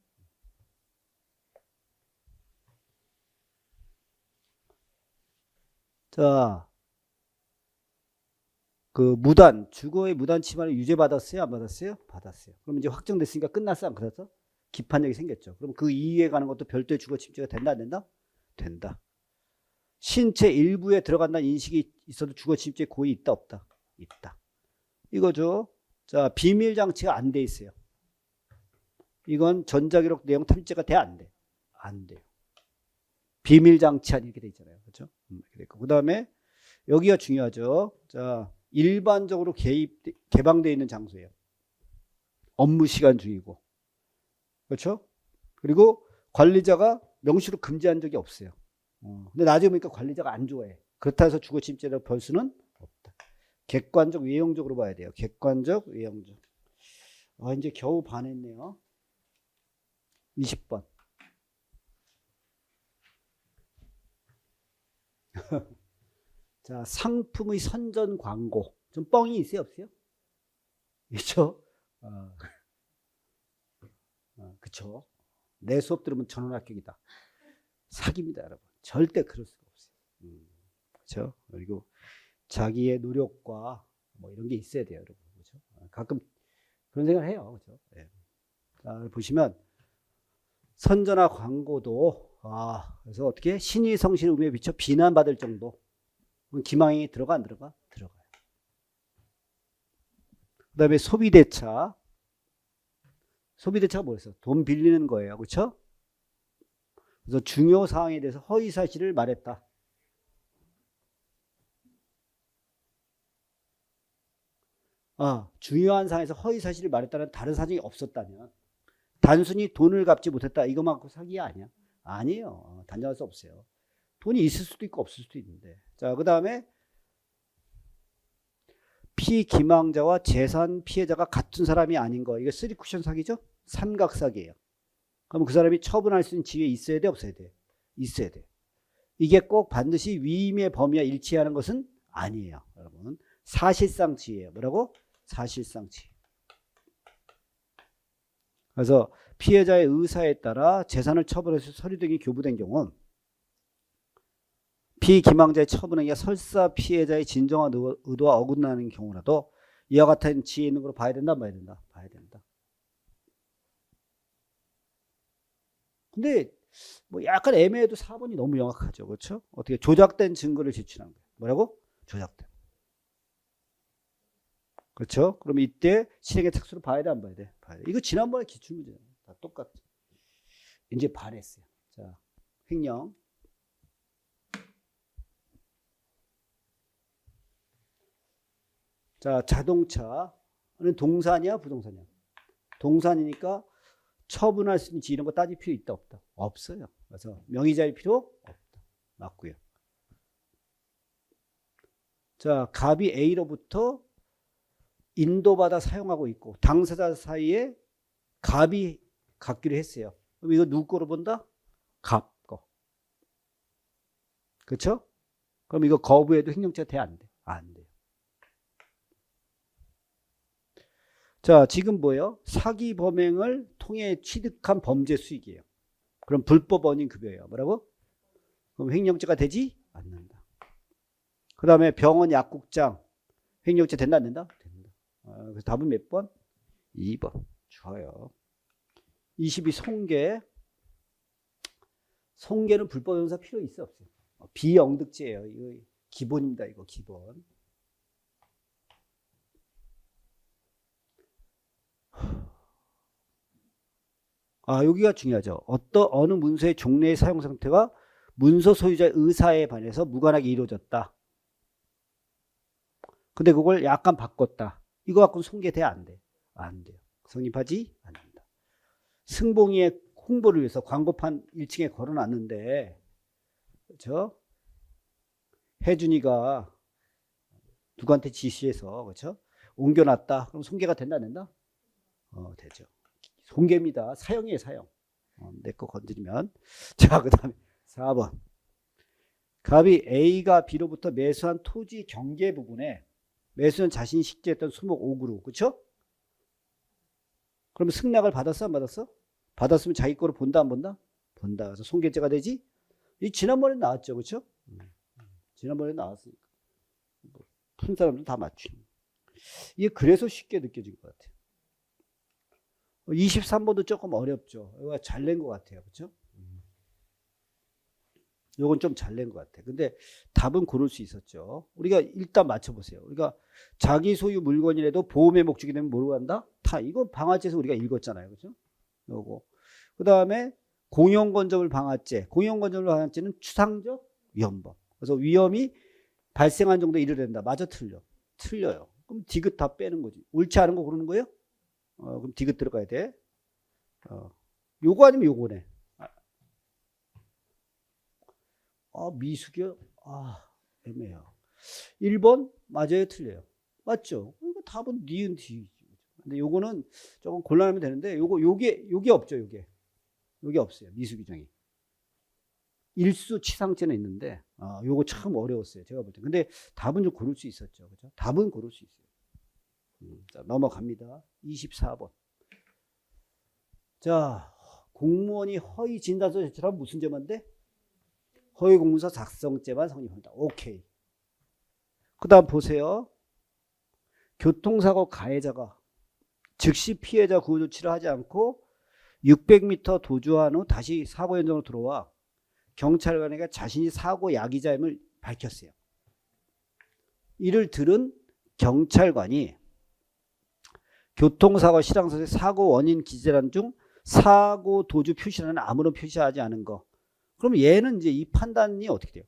자, 그 무단 주거의 무단 침해를 유죄 받았어요, 안 받았어요? 받았어요. 그럼 이제 확정됐으니까 끝났어, 안 끝났어? 기판력이 생겼죠. 그럼 그 이후에 가는 것도 별도의 주거 침해가 된다, 안 된다? 된다. 신체 일부에 들어간다는 인식이 있어도 주거 침해 고의 있다, 없다? 있다. 이거죠. 자, 비밀 장치가 안 돼 있어요. 이건 전자기록 내용 탐지가 돼, 안 돼? 안 돼요. 비밀 장치 안 이렇게 돼 있잖아요. 그렇죠? 그 다음에 여기가 중요하죠. 자, 일반적으로 개방되어 있는 장소예요. 업무 시간 중이고. 그렇죠? 그리고 관리자가 명시로 금지한 적이 없어요. 근데 나중에 보니까 관리자가 안 좋아해. 그렇다 해서 주거 침해라고 볼 수는 없다. 객관적, 외형적으로 봐야 돼요. 객관적, 외형적. 이제 겨우 반했네요. 20번. 자, 상품의 선전 광고. 좀 뻥이 있어요, 없어요? 있죠? 그쵸? 내 수업 들으면 전원 합격이다. 사기입니다, 여러분. 절대 그럴 수가 없어요. 그렇죠? 그리고 자기의 노력과 뭐 이런 게 있어야 돼요, 여러분. 그렇죠? 가끔 그런 생각을 해요, 그렇죠? 네. 자, 보시면 선전화 광고도 그래서 어떻게 신의 성실의 의미에 비춰 비난받을 정도. 기망이 들어가, 안 들어가? 들어가요. 그 다음에 소비대차. 소비대차가 뭐였어? 돈 빌리는 거예요. 그렇죠? 그래서 중요 사항에 대해서 허위 사실을 말했다. 중요한 사항에서 허위 사실을 말했다는 다른 사정이 없었다면 단순히 돈을 갚지 못했다. 이것만 갖고 사기야 아니야? 아니에요. 단정할 수 없어요. 돈이 있을 수도 있고 없을 수도 있는데. 자, 그 다음에 피기망자와 재산 피해자가 같은 사람이 아닌 거. 이거 3쿠션 사기죠? 삼각 사기예요. 그럼 그 사람이 처분할 수 있는 지위에 있어야 돼, 없어야 돼? 있어야 돼. 이게 꼭 반드시 위임의 범위와 일치하는 것은 아니에요, 여러분. 사실상 지위예요. 뭐라고? 사실상 지위. 그래서 피해자의 의사에 따라 재산을 처분해서 서류 등이 교부된 경우 피기망자의 처분행위가 설사 피해자의 진정한 의도와 어긋나는 경우라도 이와 같은 지위에 있는 걸로 봐야 된다, 봐야 된다? 봐야 된다. 근데 뭐 약간 애매해도 4번이 너무 명확하죠. 그렇죠? 어떻게 조작된 증거를 제출한 거예요. 뭐라고? 조작된. 그렇죠? 그럼 이때 실행의 착수를 봐야 돼, 안 봐야 돼? 봐야 돼. 이거 지난번에 기출문제예요. 다 똑같죠. 이제 반했어요. 자, 횡령. 자, 자동차는 동산이야, 부동산이야? 동산이니까 처분할 수 있는 이런 거 따질 필요 있다, 없다? 없어요. 그래서 명의자일 필요 없다. 맞고요. 자, 갑이 A로부터 인도받아 사용하고 있고 당사자 사이에 갑이 갖기로 했어요. 그럼 이거 누구 거로 본다? 갑 거. 그렇죠? 그럼 이거 거부해도 횡령죄가 돼, 안 돼? 안 돼요. 자, 지금 뭐예요? 사기 범행을 통해 취득한 범죄 수익이에요. 그럼 불법 원인 급여예요. 뭐라고? 그럼 횡령죄가 되지 않는다. 그 다음에 병원 약국장 횡령죄 된다, 안 된다? 된다. 그래서 답은 몇 번? 2번. 좋아요. 22 송계. 송계는 불법 형사 필요 있어, 없어요? 비영득죄예요. 이거 기본입니다. 이거 기본. 여기가 중요하죠. 어느 문서의 종래의 사용 상태가 문서 소유자의 의사에 반해서 무관하게 이루어졌다. 근데 그걸 약간 바꿨다. 이거 갖고는 손괴돼? 안 돼? 안 돼요. 성립하지 않는다. 승봉이의 홍보를 위해서 광고판 1층에 걸어놨는데, 그렇죠? 혜준이가 누구한테 지시해서, 그렇죠? 옮겨놨다. 그럼 손괴가 된다, 안 된다? 되죠. 손괴입니다. 사형이에요, 사형. 내 거 건드리면. 자, 그 다음에 4번. 갑이 A가 B로부터 매수한 토지 경계 부분에 매수는 자신이 식재했던 수목 5그루, 그렇죠? 그러면 승낙을 받았어, 안 받았어? 받았으면 자기 거로 본다, 안 본다? 본다. 그래서 손괴죄가 되지? 이 지난번에 나왔죠, 그렇죠? 지난번에 나왔으니까. 푼 사람들 다 맞추는. 이게 그래서 쉽게 느껴진 것 같아요. 23번도 조금 어렵죠. 이거 잘 낸 것 같아요, 그렇죠? 요건 좀 잘 낸 것 같아. 근데 답은 고를 수 있었죠. 우리가 일단 맞춰보세요. 우리가 자기 소유 물건이라도 보험의 목적이 되면 뭐로 한다? 타. 이거 방화죄에서 우리가 읽었잖아요. 그죠? 요거. 그 다음에 공용건조물 방화죄. 공용건조물 방화죄는 추상적 위험범. 그래서 위험이 발생한 정도에 이르된다. 맞아, 틀려? 틀려요. 그럼 디귿 다 빼는 거지. 옳지 않은 거 고르는 거예요? 그럼 디귿 들어가야 돼. 요거 아니면 요거네. 미숙이요? 애매해요. 1번 맞아요, 틀려요? 맞죠? 이거 답은 니은 뒤. 근데 요거는 조금 곤란하면 되는데 요게 없죠, 요게 없어요. 미숙이정이. 일수치상죄는 있는데 요거 참 어려웠어요, 제가 볼 때. 근데 답은 좀 고를 수 있었죠. 그죠? 답은 고를 수 있어요. 자, 넘어갑니다. 24번. 자, 공무원이 허위 진단서 제출하면 무슨 죄만데? 허위 공문서 작성죄만 성립합니다. 오케이. 그 다음 보세요. 교통사고 가해자가 즉시 피해자 구호 조치를 하지 않고 600m 도주한 후 다시 사고 현장으로 들어와 경찰관에게 자신이 사고 야기자임을 밝혔어요. 이를 들은 경찰관이 교통사고 실황서의 사고 원인 기재란 중 사고 도주 표시라는 아무런 표시하지 않은 거. 그럼 얘는 이제 이 판단이 어떻게 돼요?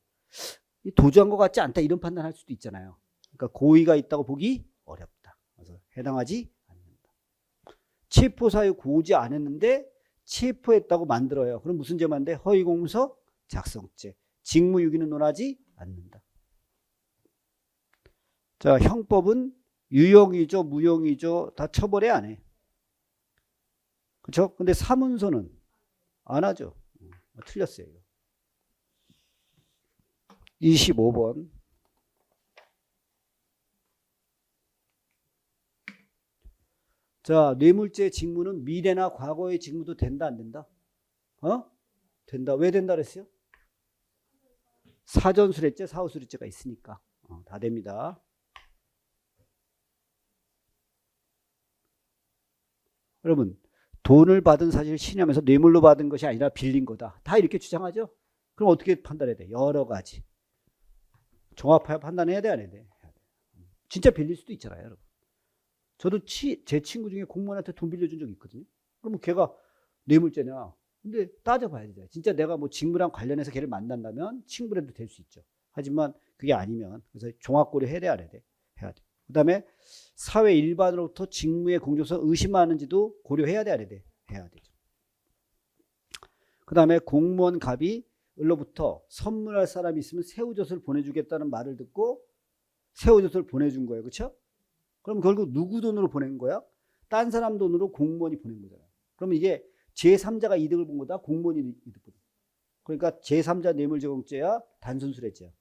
도주한 것 같지 않다 이런 판단할 수도 있잖아요. 그러니까 고의가 있다고 보기 어렵다. 그래서 해당하지 않는다. 체포 사유 고지 안 했는데 체포했다고 만들어요. 그럼 무슨 죄만데? 허위공문서 작성죄. 직무유기는 논하지 않는다. 자, 형법은 유용이죠, 무용이죠, 다 처벌해 안 해. 그렇죠? 근데 사문서는 안 하죠. 틀렸어요. 25번. 자, 뇌물죄 직무는 미래나 과거의 직무도 된다, 안 된다? 된다. 왜 된다 그랬어요? 사전수뢰죄, 사후수뢰죄가 있으니까. 다 됩니다. 여러분, 돈을 받은 사실을 신뢰하면서 뇌물로 받은 것이 아니라 빌린 거다. 다 이렇게 주장하죠? 그럼 어떻게 판단해야 돼? 여러 가지. 종합하여 판단해야 돼, 안 해야 돼? 진짜 빌릴 수도 있잖아요, 여러분. 저도 제 친구 중에 공무원한테 돈 빌려준 적이 있거든요. 그러면 걔가 뇌물죄냐? 근데 따져봐야 돼요. 진짜 내가 뭐 직무랑 관련해서 걔를 만난다면 친구라도 될 수 있죠. 하지만 그게 아니면 그래서 종합고려 해야 돼, 안 해야 돼? 해야 돼. 그 다음에 사회 일반으로부터 직무의 공정성 의심하는지도 고려해야 돼, 안 해야 돼? 해야 되죠. 그 다음에 공무원 갑이 을로부터 선물할 사람이 있으면 새우젓을 보내주겠다는 말을 듣고 새우젓을 보내준 거예요. 그렇죠? 그럼 결국 누구 돈으로 보낸 거야? 딴 사람 돈으로 공무원이 보낸 거잖아요. 그러면 이게 제3자가 이득을 본 거다? 공무원이 이득을 본 거다? 그러니까 제3자 뇌물제공죄야? 단순수뢰죄야?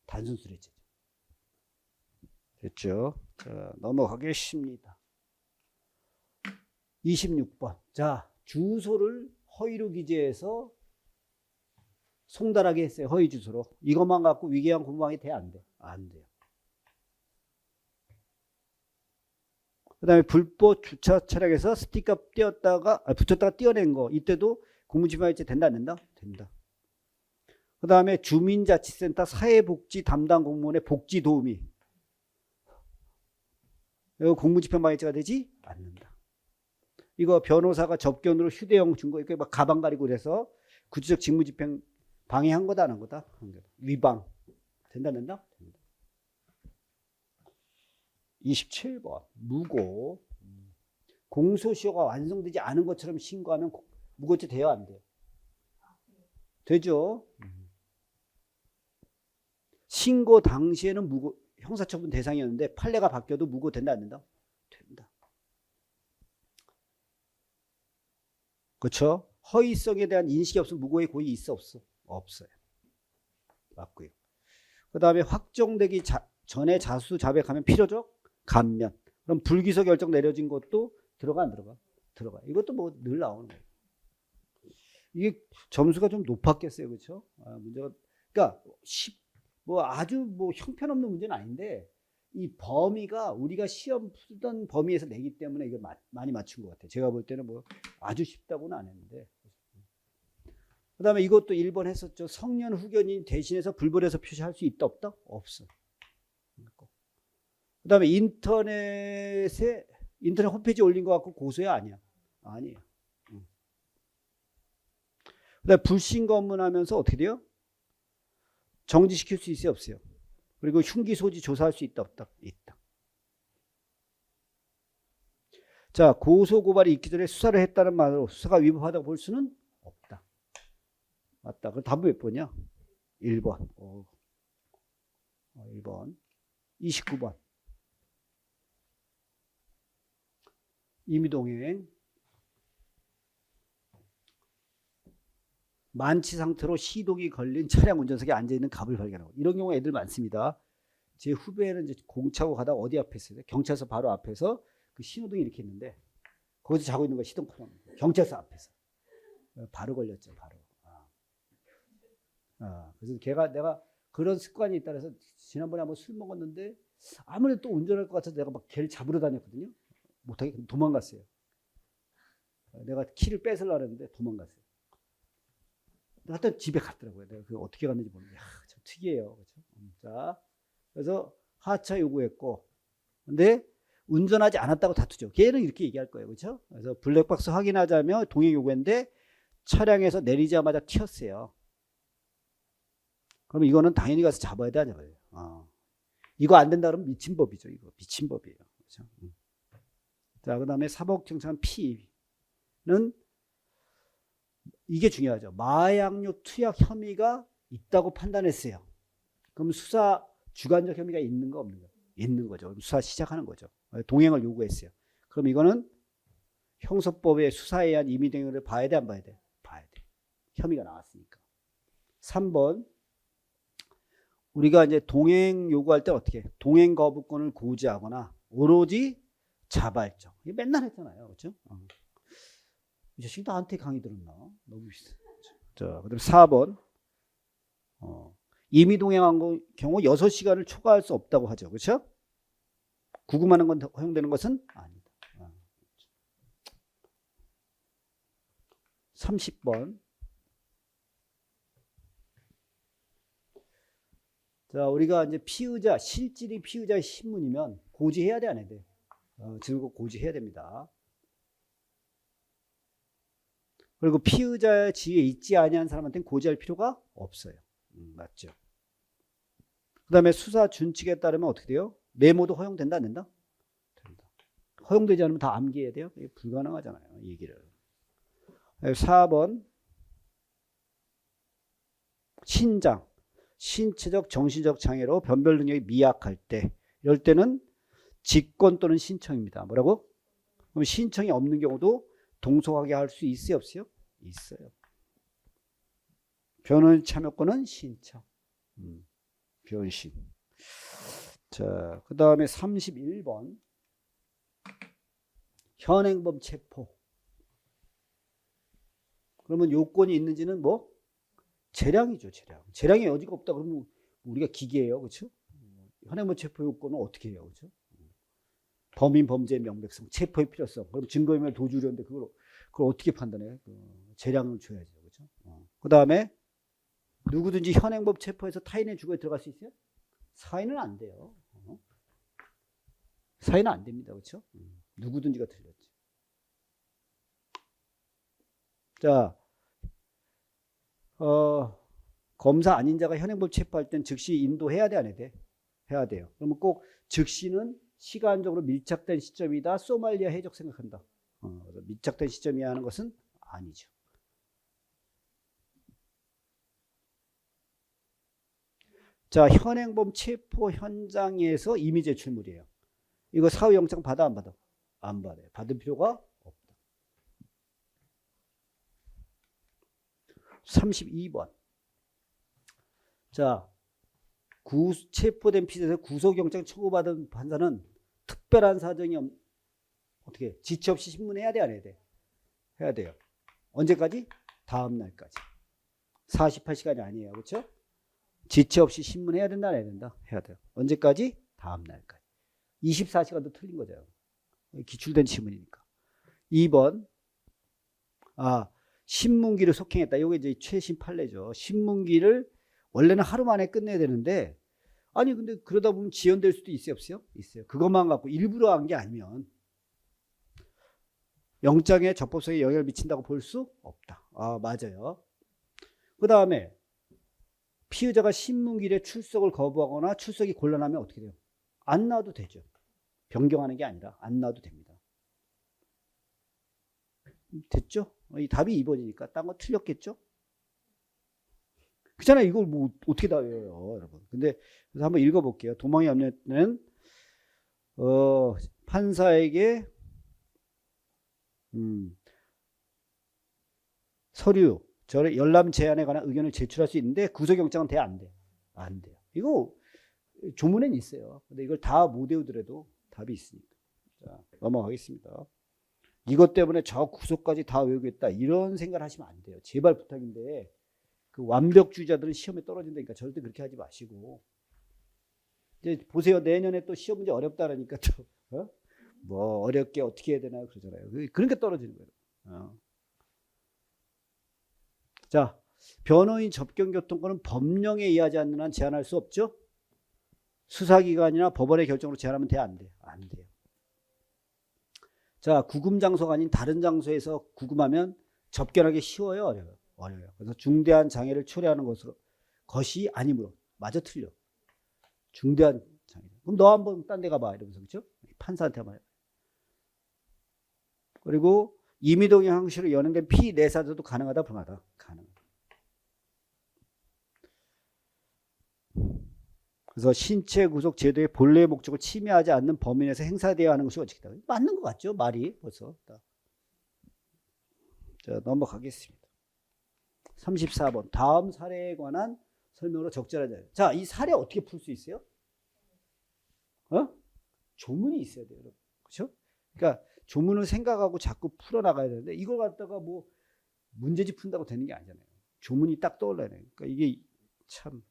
단순수뢰죄. 됐죠? 자, 넘어가겠습니다. 26번. 자, 주소를 허위로 기재해서 송달하게 했어요. 허위 주소로. 이것만 갖고 위계양 공방이 돼? 안 돼? 안 돼요. 그 다음에 불법 주차 차량에서 스티커 붙였다가 떼어낸 거. 이때도 공무집행방해죄 된다, 안 된다? 된다. 그 다음에 주민자치센터 사회복지 담당 공무원의 복지 도우미. 이거 공무집행방해죄가 되지 않는다. 이거 변호사가 접견으로 휴대용 증거 이렇게 막 가방 가리고 그래서 구체적 직무집행 방해한 거다 안 한 거다? 위방. 된다 안 된다? 된다. 27번 무고. 공소시효가 완성되지 않은 것처럼 신고하면 무고죄 돼요 안 돼요? 되죠. 신고 당시에는 무고 형사처분 대상이었는데 판례가 바뀌어도 무고 된다 안 된다? 된다. 그렇죠? 허위성에 대한 인식이 없으면 무고의 고의 있어 없어? 없어요. 맞고요. 그 다음에 확정되기 전에 자수 자백하면 필요적 감면. 그럼 불기소 결정 내려진 것도 들어가 안 들어가? 들어가. 이것도 뭐 늘 나오는 거예요. 이게 점수가 좀 높았겠어요, 그렇죠? 문제가 그러니까 뭐 아주 뭐 형편없는 문제는 아닌데 이 범위가 우리가 시험 풀던 범위에서 내기 때문에 이거 많이 맞춘 것 같아요. 제가 볼 때는 뭐 아주 쉽다고는 안 했는데. 그다음에 이것도 1번 했었죠. 성년 후견인 대신해서 불벌해서 표시할 수 있다 없다? 없어. 그다음에 인터넷 홈페이지에 올린 것 같고 고소야 아니야? 아니에요. 그다음에 불신 검문하면서 어떻게 돼요? 정지시킬 수 있어요 없어요? 그리고 흉기 소지 조사할 수 있다 없다? 있다. 자, 고소 고발이 있기 전에 수사를 했다는 말로 수사가 위법하다고 볼 수는 없다. 맞다. 그럼 답은 몇 번이야? 1번. 1번. 29번. 임의동행. 만취 상태로 시동이 걸린 차량 운전석에 앉아있는 갑을 발견하고. 이런 경우 애들 많습니다. 제 후배는 이제 공차고 가다가 어디 앞에 있어요? 경찰서 바로 앞에서 그 신호등이 이렇게 있는데 거기서 자고 있는 거야. 시동코너. 경찰서 앞에서. 바로 걸렸죠. 바로. 그래서 내가 그런 습관이 있다 그래서 지난번에 한번 술 먹었는데 아무래도 또 운전할 것 같아서 내가 막 걔를 잡으러 다녔거든요. 못하게 도망갔어요. 내가 키를 뺏으려고 했는데 도망갔어요. 하여튼 집에 갔더라고요. 내가 그 어떻게 갔는지 모르겠는데 참 특이해요. 그렇죠? 자, 그래서 하차 요구했고 근데 운전하지 않았다고 다투죠. 걔는 이렇게 얘기할 거예요. 그렇죠? 그래서 블랙박스 확인하자며 동행 요구했는데 차량에서 내리자마자 튀었어요. 그럼 이거는 당연히 가서 잡아야 돼, 안 잡아요? 이거 안 된다 그러면 미친 법이죠. 이거 미친 법이에요. 그렇죠? 자, 그다음에 사법경찰 P는 이게 중요하죠. 마약류 투약 혐의가 있다고 판단했어요. 그럼 수사 주관적 혐의가 있는 거 없는 거? 있는 거죠. 그럼 수사 시작하는 거죠. 동행을 요구했어요. 그럼 이거는 형사법의 수사에 의한 임의동행을 봐야 돼, 안 봐야 돼? 봐야 돼. 혐의가 나왔으니까. 3번. 우리가 이제 동행 요구할 때 어떻게 해? 동행 거부권을 고지하거나 오로지 자발적. 이게 맨날 했잖아요. 그렇죠? 이 자식 나한테 강의 들었나? 너무 비싸. 자, 그다음 4번. 임의 동행한 경우 6시간을 초과할 수 없다고 하죠. 그렇죠? 구금하는 건 허용되는 것은 아니다. 30번. 자, 우리가 이제 피의자, 실질이 피의자의 신문이면 고지해야 돼, 안 해야 돼? 지금 고지해야 됩니다. 그리고 피의자의 지위에 있지 아니한 사람한테는 고지할 필요가 없어요. 맞죠? 그 다음에 수사 준칙에 따르면 어떻게 돼요? 메모도 허용된다, 안 된다? 된다. 허용되지 않으면 다 암기해야 돼요? 이게 불가능하잖아요, 이 얘기를. 4번. 신장. 신체적, 정신적 장애로 변별 능력이 미약할 때, 이럴 때는 직권 또는 신청입니다. 뭐라고? 그럼 신청이 없는 경우도 동석하게 할 수 있어요, 없어요? 있어요. 변호인 참여권은 신청. 변신. 자, 그 다음에 31번. 현행범 체포. 그러면 요건이 있는지는 뭐? 재량이죠, 재량. 재량의 여지가 없다 그러면 우리가 기계예요, 그렇죠? 현행범 체포 요건은 어떻게 해요, 그렇죠? 범인 범죄의 명백성, 체포의 필요성. 그럼 증거인멸 도주료인데 그걸 어떻게 판단해요? 재량을 줘야죠, 그렇죠? 그 다음에 누구든지 현행범 체포해서 타인의 주거에 들어갈 수 있어요? 사인은 안 돼요. 사인은 안 됩니다, 그렇죠? 누구든지가 틀렸지. 자, 검사 아닌 자가 현행범 체포할 땐 즉시 인도해야 돼, 안 해야 돼? 해야 돼요. 그러면 꼭 즉시는 시간적으로 밀착된 시점이다. 소말리아 해적 생각한다. 밀착된 시점이야 하는 것은 아니죠. 자, 현행범 체포 현장에서 임의 제출물이에요. 이거 사후영장 받아, 안 받아? 안 받아요. 받을 필요가 없다. 32번. 자, 체포된 피의자에서 구속영장 청구받은 판사는 특별한 사정이 어떻게 지체 없이 신문해야 돼, 안 해야 돼? 해야 돼요. 언제까지? 다음 날까지. 48시간이 아니에요. 그렇죠? 지체 없이 신문해야 된다, 안 해야 된다? 해야 돼요. 언제까지? 다음 날까지. 24시간도 틀린 거죠. 기출된 지문이니까. 2번. 신문기를 속행했다. 이게 이제 최신 판례죠. 신문기를 원래는 하루 만에 끝내야 되는데, 아니 근데 그러다 보면 지연될 수도 있어요, 없어요? 있어요. 그것만 갖고 일부러 한 게 아니면 영장에 적법성에 영향을 미친다고 볼 수 없다. 맞아요. 그 다음에 피의자가 신문기일에 출석을 거부하거나 출석이 곤란하면 어떻게 돼요? 안 나와도 되죠. 변경하는 게 아니라 안 나와도 됩니다. 됐죠? 이 답이 2번이니까 딴 거 틀렸겠죠? 그렇잖아요. 이걸 뭐 어떻게 다 외워요, 여러분. 근데 그래서 한번 읽어볼게요. 도망이 없는 판사에게 서류, 열람 제한에 관한 의견을 제출할 수 있는데 구속영장은 돼, 안 돼? 안 돼요. 이거 조문엔 있어요. 근데 이걸 다 못 외우더라도 답이 있으니까. 자, 넘어가겠습니다. 이것 때문에 저 구속까지 다 외우겠다 이런 생각을 하시면 안 돼요. 제발 부탁인데 그 완벽주의자들은 시험에 떨어진다니까 절대 그렇게 하지 마시고. 이제 보세요. 내년에 또 시험 문제 어렵다 그러니까 또 뭐 어렵게 어떻게 해야 되나 그러잖아요. 그러니까 떨어지는 거예요. 자, 변호인 접견교통권은 법령에 의하지 않는 한 제한할 수 없죠. 수사기관이나 법원의 결정으로 제한하면 돼, 안 돼? 안 돼요. 자, 구금 장소가 아닌 다른 장소에서 구금하면 접견하기 쉬워요, 어려워요? 어려워요. 그래서 중대한 장애를 초래하는 것이 아니므로. 맞아, 틀려. 중대한 장애. 그럼 너 한번 딴 데 가봐 이러면서, 그렇죠? 판사한테 한번. 그리고 임의동의 형식으로 연행된 피내사자도 가능하다, 불가능하다? 가능하다. 그래서 신체 구속 제도의 본래의 목적을 침해하지 않는 범위 내에서 행사되어야 하는 것이 원칙이다. 맞는 것 같죠? 말이 벌써. 자, 넘어가겠습니다. 34번. 다음 사례에 관한 설명으로 적절한 자료. 자, 이 사례 어떻게 풀 수 있어요? 조문이 있어야 돼요, 여러분. 그렇죠? 그러니까 조문을 생각하고 자꾸 풀어나가야 되는데 이걸 갖다가 뭐 문제집 푼다고 되는 게 아니잖아요. 조문이 딱 떠올라야 돼요. 그러니까 이게 참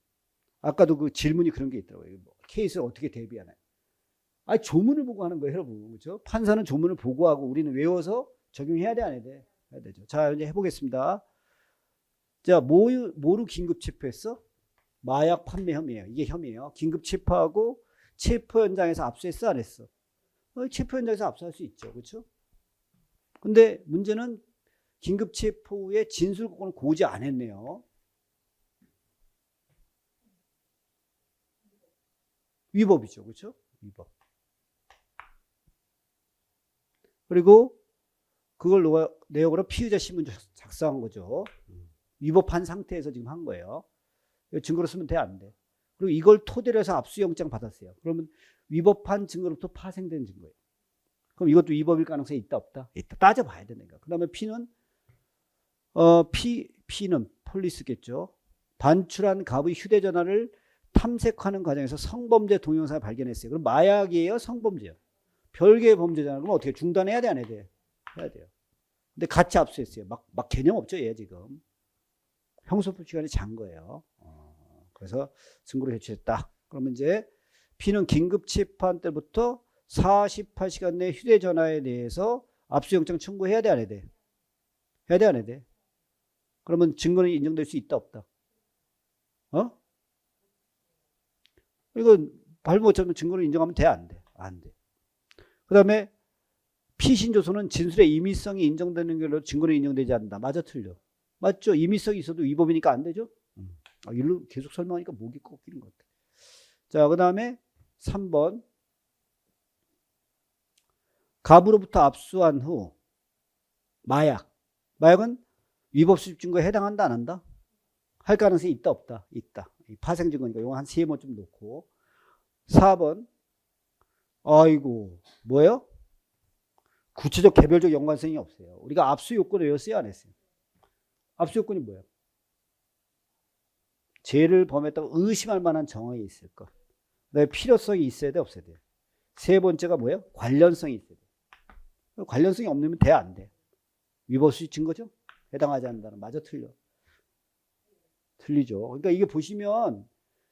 아까도 그 질문이 그런 게 있더라고요. 뭐 케이스를 어떻게 대비하나요? 조문을 보고 하는 거예요, 여러분. 그렇죠? 판사는 조문을 보고 하고 우리는 외워서 적용해야 돼, 안 해야 돼? 해야 되죠. 자, 이제 해보겠습니다. 자, 뭐로 긴급 체포했어? 마약 판매 혐의예요. 이게 혐의예요. 긴급 체포하고 체포 현장에서 압수했어, 안 했어? 체포 현장에서 압수할 수 있죠, 그렇죠? 근데 문제는 긴급 체포 후에 진술권을 고지 안 했네요. 위법이죠, 그렇죠? 위법. 그리고 그걸 내역으로 피의자 신문 작성한 거죠. 위법한 상태에서 지금 한 거예요. 증거로 쓰면 돼, 안 돼? 그리고 이걸 토대로 해서 압수영장 받았어요. 그러면 위법한 증거로부터 파생된 증거예요. 그럼 이것도 위법일 가능성이 있다, 없다? 있다. 따져봐야 되니까. 그 다음에 P는 P는 폴리스겠죠. 반출한 갑의 휴대전화를 탐색하는 과정에서 성범죄 동영상을 발견했어요. 그럼 마약이에요, 성범죄요? 별개의 범죄잖아요. 그럼 어떻게 중단해야 돼, 안 해야 돼? 해야 돼요. 근데 같이 압수했어요. 막 개념 없죠, 얘 지금. 형소법 시간이 잔 거예요. 그래서 증거를 제출했다. 그러면 이제 P는 긴급 체포한 때부터 48시간 내 휴대전화에 대해서 압수영장 청구해야 돼, 안 해야 돼? 해야 돼, 안 해야 돼? 그러면 증거는 인정될 수 있다, 없다? 이건 발부 못 잡으면 증거를 인정하면 돼, 안 돼? 안 돼. 그 다음에 피신조서는 진술의 임의성이 인정되는 걸로 증거는 인정되지 않는다. 맞아 틀려? 맞죠? 임의성이 있어도 위법이니까 안 되죠? 일로 계속 설명하니까 목이 꺾이는 것 같아. 자, 그 다음에 3번. 갑으로부터 압수한 후 마약. 마약은 위법 수집 증거에 해당한다 안 한다? 할 가능성이 있다 없다? 있다. 파생 증거니까 이거 한 3번 좀 놓고. 4번. 아이고 뭐예요? 구체적 개별적 연관성이 없어요. 우리가 압수 요건을 외웠어요 안 했어요? 압수 요건이 뭐예요? 죄를 범했다고 의심할 만한 정황이 있을 것. 그다음에 필요성이 있어야 돼 없어야 돼? 세 번째가 뭐예요? 관련성이 있어야 돼. 관련성이 없으면 돼 안 돼? 위법 수집 증거죠? 해당하지 않는다는. 맞아 틀려? 틀리죠. 그러니까 이게 보시면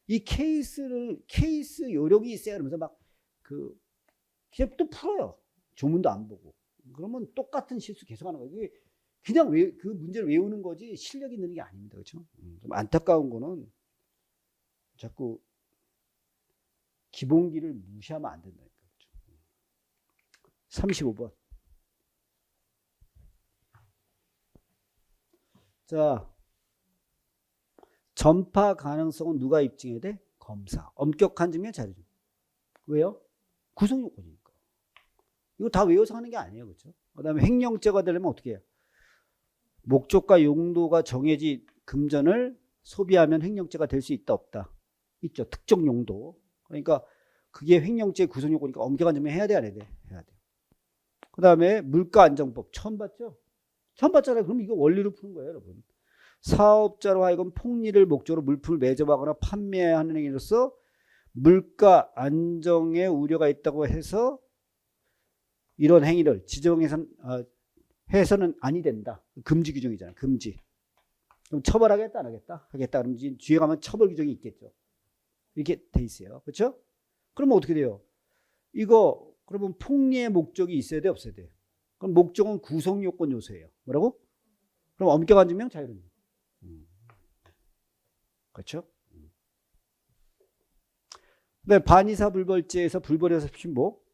이 케이스 요령이 있어야 그러면서 막 그냥 또 풀어요. 조문도 안 보고. 그러면 똑같은 실수 계속하는 거예요. 이게 그냥 그 문제를 외우는 거지 실력이 있는 게 아닙니다. 그렇죠? 좀 안타까운 거는 자꾸 기본기를 무시하면 안 된다니까. 그렇죠? 35번. 자, 전파 가능성은 누가 입증해야 돼? 검사. 엄격한 증명 자료. 왜요? 구성 요건이니까. 이거 다 외워서 하는 게 아니에요. 그렇죠? 그다음에 횡령죄가 되려면 어떻게 해요? 목적과 용도가 정해진 금전을 소비하면 횡령죄가 될 수 있다 없다? 있죠. 특정 용도. 그러니까 그게 횡령죄 구성 요건이니까 엄격한 증명 해야 돼 안 해야 돼? 해야 돼. 그다음에 물가 안정법 처음 봤죠? 처음 봤잖아요. 그럼 이거 원리로 푸는 거예요, 여러분. 사업자로 하여금 폭리를 목적으로 물품을 매집하거나 판매하는 행위로서 물가 안정에 우려가 있다고 해서 이런 행위를 해서는 아니 된다. 금지 규정이잖아요. 금지. 그럼 처벌하겠다 안 하겠다? 하겠다. 그럼 뒤에 가면 처벌 규정이 있겠죠. 이렇게 돼 있어요. 그렇죠? 그러면 어떻게 돼요? 이거 그러면 폭리의 목적이 있어야 돼 없어야 돼? 그럼 목적은 구성 요건 요소예요. 뭐라고? 그럼 엄격한 증명 자유로운. 그렇죠? 네, 반의사 불벌죄에서 불벌에서 신복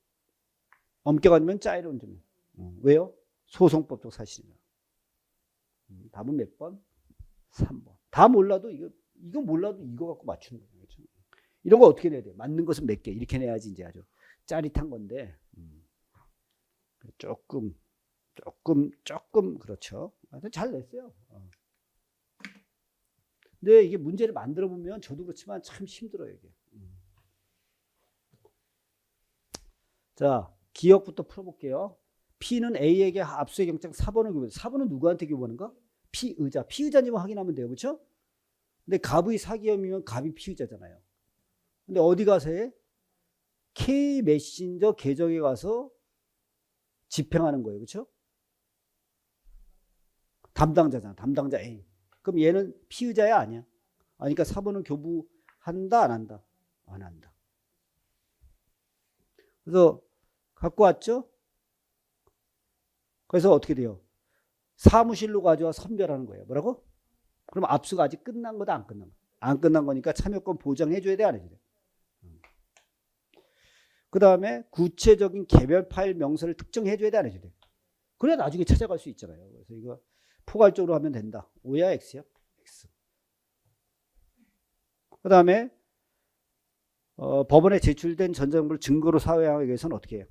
엄격한 증명 자유로운 증명. 왜요? 소송법적 사실이냐. 답은 몇 번? 3번. 다 몰라도 이거 몰라도 이거 갖고 맞추는 거예요. 그렇죠? 이런 거 어떻게 내야 돼? 맞는 것은 몇 개 이렇게 내야지 이제 아주 짜릿한 건데 조금 그렇죠. 잘 냈어요. 근데 이게 문제를 만들어 보면 저도 그렇지만 참 힘들어요 이게. 자, 기억부터 풀어볼게요. P는 A에게 압수의 영장 4번을 교부해. 4번은 누구한테 교부하는가? 피의자. 피의자님을 확인하면 돼요. 그렇죠? 근데 갑의 사기혐의면 갑이 피의자잖아요. 근데 어디 가서 해? K 메신저 계정에 가서 집행하는 거예요. 그렇죠? 담당자잖아. 담당자 A. 그럼 얘는 피의자야 아니야? 그러니까 4번은 교부한다 안 한다? 안 한다. 그래서 갖고 왔죠? 그래서 어떻게 돼요? 사무실로 가져와 선별하는 거예요. 뭐라고? 그럼 압수가 아직 끝난 거다 안 끝난 거다? 안 끝난 거니까 참여권 보장해줘야 돼 안 해줘야 돼? 그 다음에 구체적인 개별 파일 명세를 특정해줘야 돼 안 해줘야 돼? 그래야 나중에 찾아갈 수 있잖아요. 그래서 이거 포괄적으로 하면 된다. O야 X야? X. 그 다음에 법원에 제출된 전자정보를 증거로 사용하기 위해서는 어떻게 해요?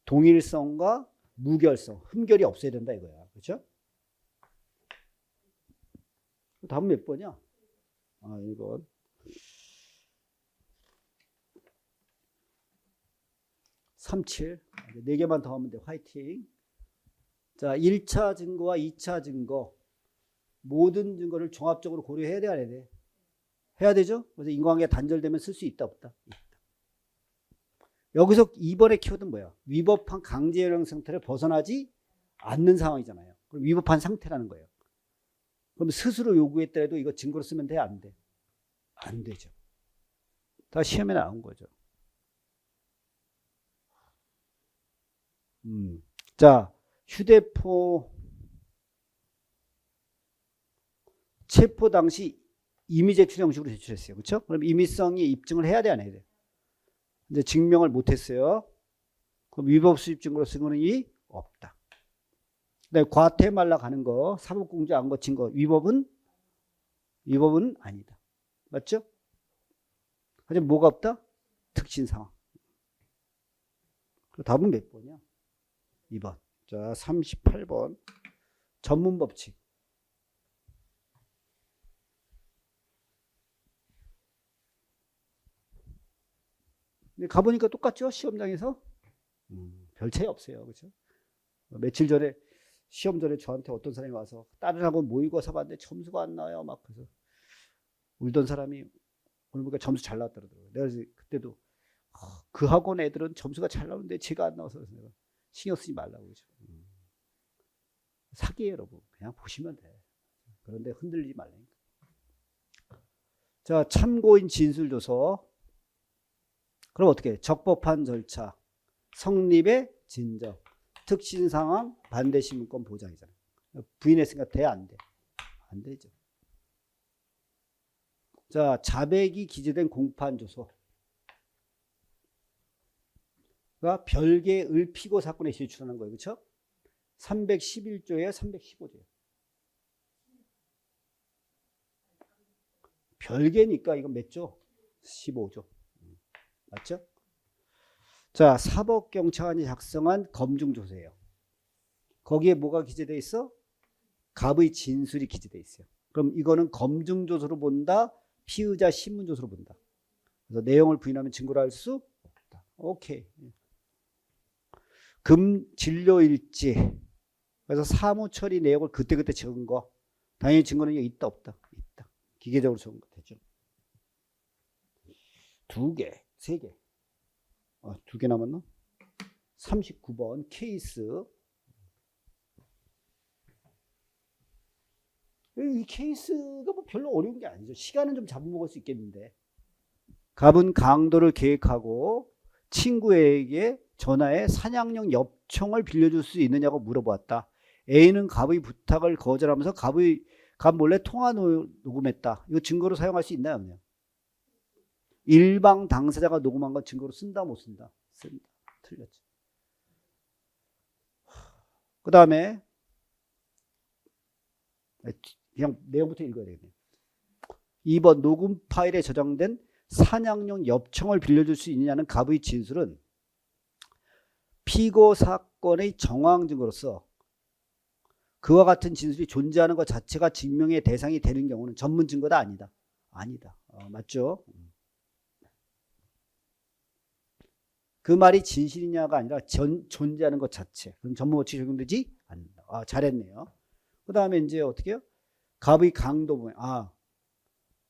동일성과 무결성, 흠결이 없어야 된다 이거야. 그렇죠? 답은 몇 번이야? 1번. (37) 4개만 더 하면 돼. 화이팅. 자, 1차 증거와 2차 증거 모든 증거를 종합적으로 고려해야 돼 안 해야 돼? 해야 되죠? 그래서 인과관계가 단절되면 쓸 수 있다 없다? 있다. 여기서 2번의 키워드는 뭐야? 위법한 강제열용 상태를 벗어나지 않는 상황이잖아요. 그럼 위법한 상태라는 거예요. 그럼 스스로 요구했더라도 이거 증거로 쓰면 돼? 안 돼? 안 되죠. 다 시험에 나온 거죠. 자, 휴대폰 체포 당시 임의 제출 형식으로 제출했어요. 그렇죠? 그럼 임의성이 입증을 해야 돼 안 해야 돼? 근데 증명을 못 했어요. 그럼 위법 수집 증거로 쓴 거는 이 없다. 그다음에 과테말라 가는 거, 사법공조 안 거친 거 위법은 아니다. 맞죠? 하지만 뭐가 없다? 특신 상황. 답은 몇 번이야? 2번. 자, 38번. 전문 법칙. 근데 가보니까 똑같죠? 시험장에서? 별 차이 없어요. 그렇죠? 며칠 전에 시험 전에 저한테 어떤 사람이 와서 다른 학원 모의고사 봤는데 점수가 안 나와요. 막 그래서 울던 사람이 오늘 보니까 점수 잘 나왔다 그러더라고요. 내가 그때도 그 학원 애들은 점수가 잘 나오는데 제가 안 나와서 내가 신경 쓰지 말라고 그러죠. 사기예요, 여러분. 그냥 보시면 돼. 그런데 흔들리지 말라니까. 자, 참고인 진술조서. 그럼 어떻게 해? 적법한 절차, 성립의 진정, 특신상황, 반대신문권 보장이잖아요. 부인했으니까 돼, 안 돼? 안 되죠. 자, 자백이 기재된 공판조서가 별개의 을피고 사건에 제출하는 거예요. 그렇죠? 311조에 315조예요. 별개니까 이건 몇 조? 15조. 맞죠? 자, 사법경찰관이 작성한 검증조서예요. 거기에 뭐가 기재되어 있어? 갑의 진술이 기재되어 있어요. 그럼 이거는 검증조서로 본다, 피의자 신문조서로 본다. 그래서 내용을 부인하면 증거로 할 수 없다. 오케이. 진료일지. 그래서 사무처리 내용을 그때그때 적은 거. 당연히 증거는 있다, 없다? 있다. 기계적으로 적은 거 되죠. 2개, 3개. 2개 남았나? 39번 케이스. 이 케이스가 뭐 별로 어려운 게 아니죠. 시간은 좀 잡아먹을 수 있겠는데. 갑은 강도를 계획하고 친구에게 전화해 사냥용 엽총을 빌려줄 수 있느냐고 물어보았다. A는 갑의 부탁을 거절하면서 갑 몰래 통화 녹음했다. 이거 증거로 사용할 수 있나요? 없나요? 일방 당사자가 녹음한 건 증거로 쓴다, 못 쓴다? 쓴다. 틀렸죠. 그 다음에 그냥 내용부터 읽어야 되겠네요. 2번 녹음 파일에 저장된 사냥용 엽총을 빌려줄 수 있느냐는 갑의 진술은 피고 사건의 정황 증거로서 그와 같은 진술이 존재하는 것 자체가 증명의 대상이 되는 경우는 전문 증거다, 아니다? 아니다. 맞죠? 그 말이 진실이냐가 아니라 존재하는 것 자체. 그럼 전문 법칙이 적용되지 않는다. 잘했네요. 그 다음에 이제 어떻게 해요? 갑의 강도 부분.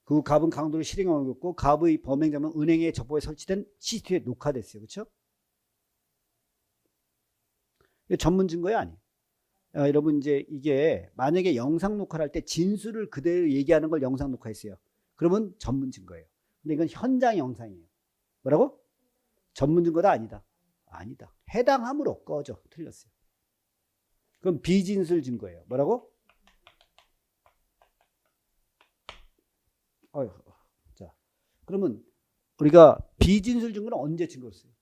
그 갑은 강도를 실행하고 있고 갑의 범행 장면 은행의 적보에 설치된 CCTV에 녹화됐어요. 그렇죠? 이게 전문 증거야, 아니에요? 여러분 이제 이게 만약에 영상 녹화를 할 때 진술을 그대로 얘기하는 걸 영상 녹화했어요. 그러면 전문 증거예요. 근데 이건 현장 영상이에요. 뭐라고? 전문 증거다, 아니다? 아니다. 해당하므로 꺼져. 틀렸어요. 그럼 비진술 증거예요. 뭐라고? 자, 그러면 우리가 비진술 증거는 언제 증거로 써요?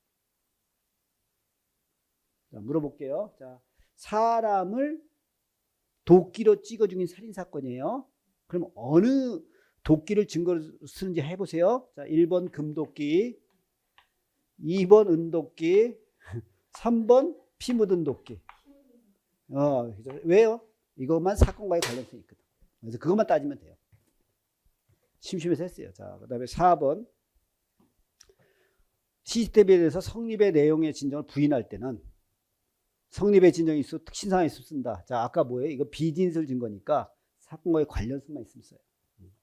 자, 물어볼게요. 자, 사람을 도끼로 찍어 죽인 살인 사건이에요. 그럼 어느 도끼를 증거로 쓰는지 해보세요. 자, 1번 금도끼, 2번 은도끼, 3번 피 묻은 도끼. 왜요? 이것만 사건과의 관련성이 있거든. 그래서 그것만 따지면 돼요. 심심해서 했어요. 자, 그 다음에 4번. CCTV에 대해서 성립의 내용의 진정을 부인할 때는 성립의 진정이 있어 특신상황이 있어 쓴다. 자, 아까 뭐예요? 이거 비진술 증거니까 사건과의 관련성만 있으면 써요.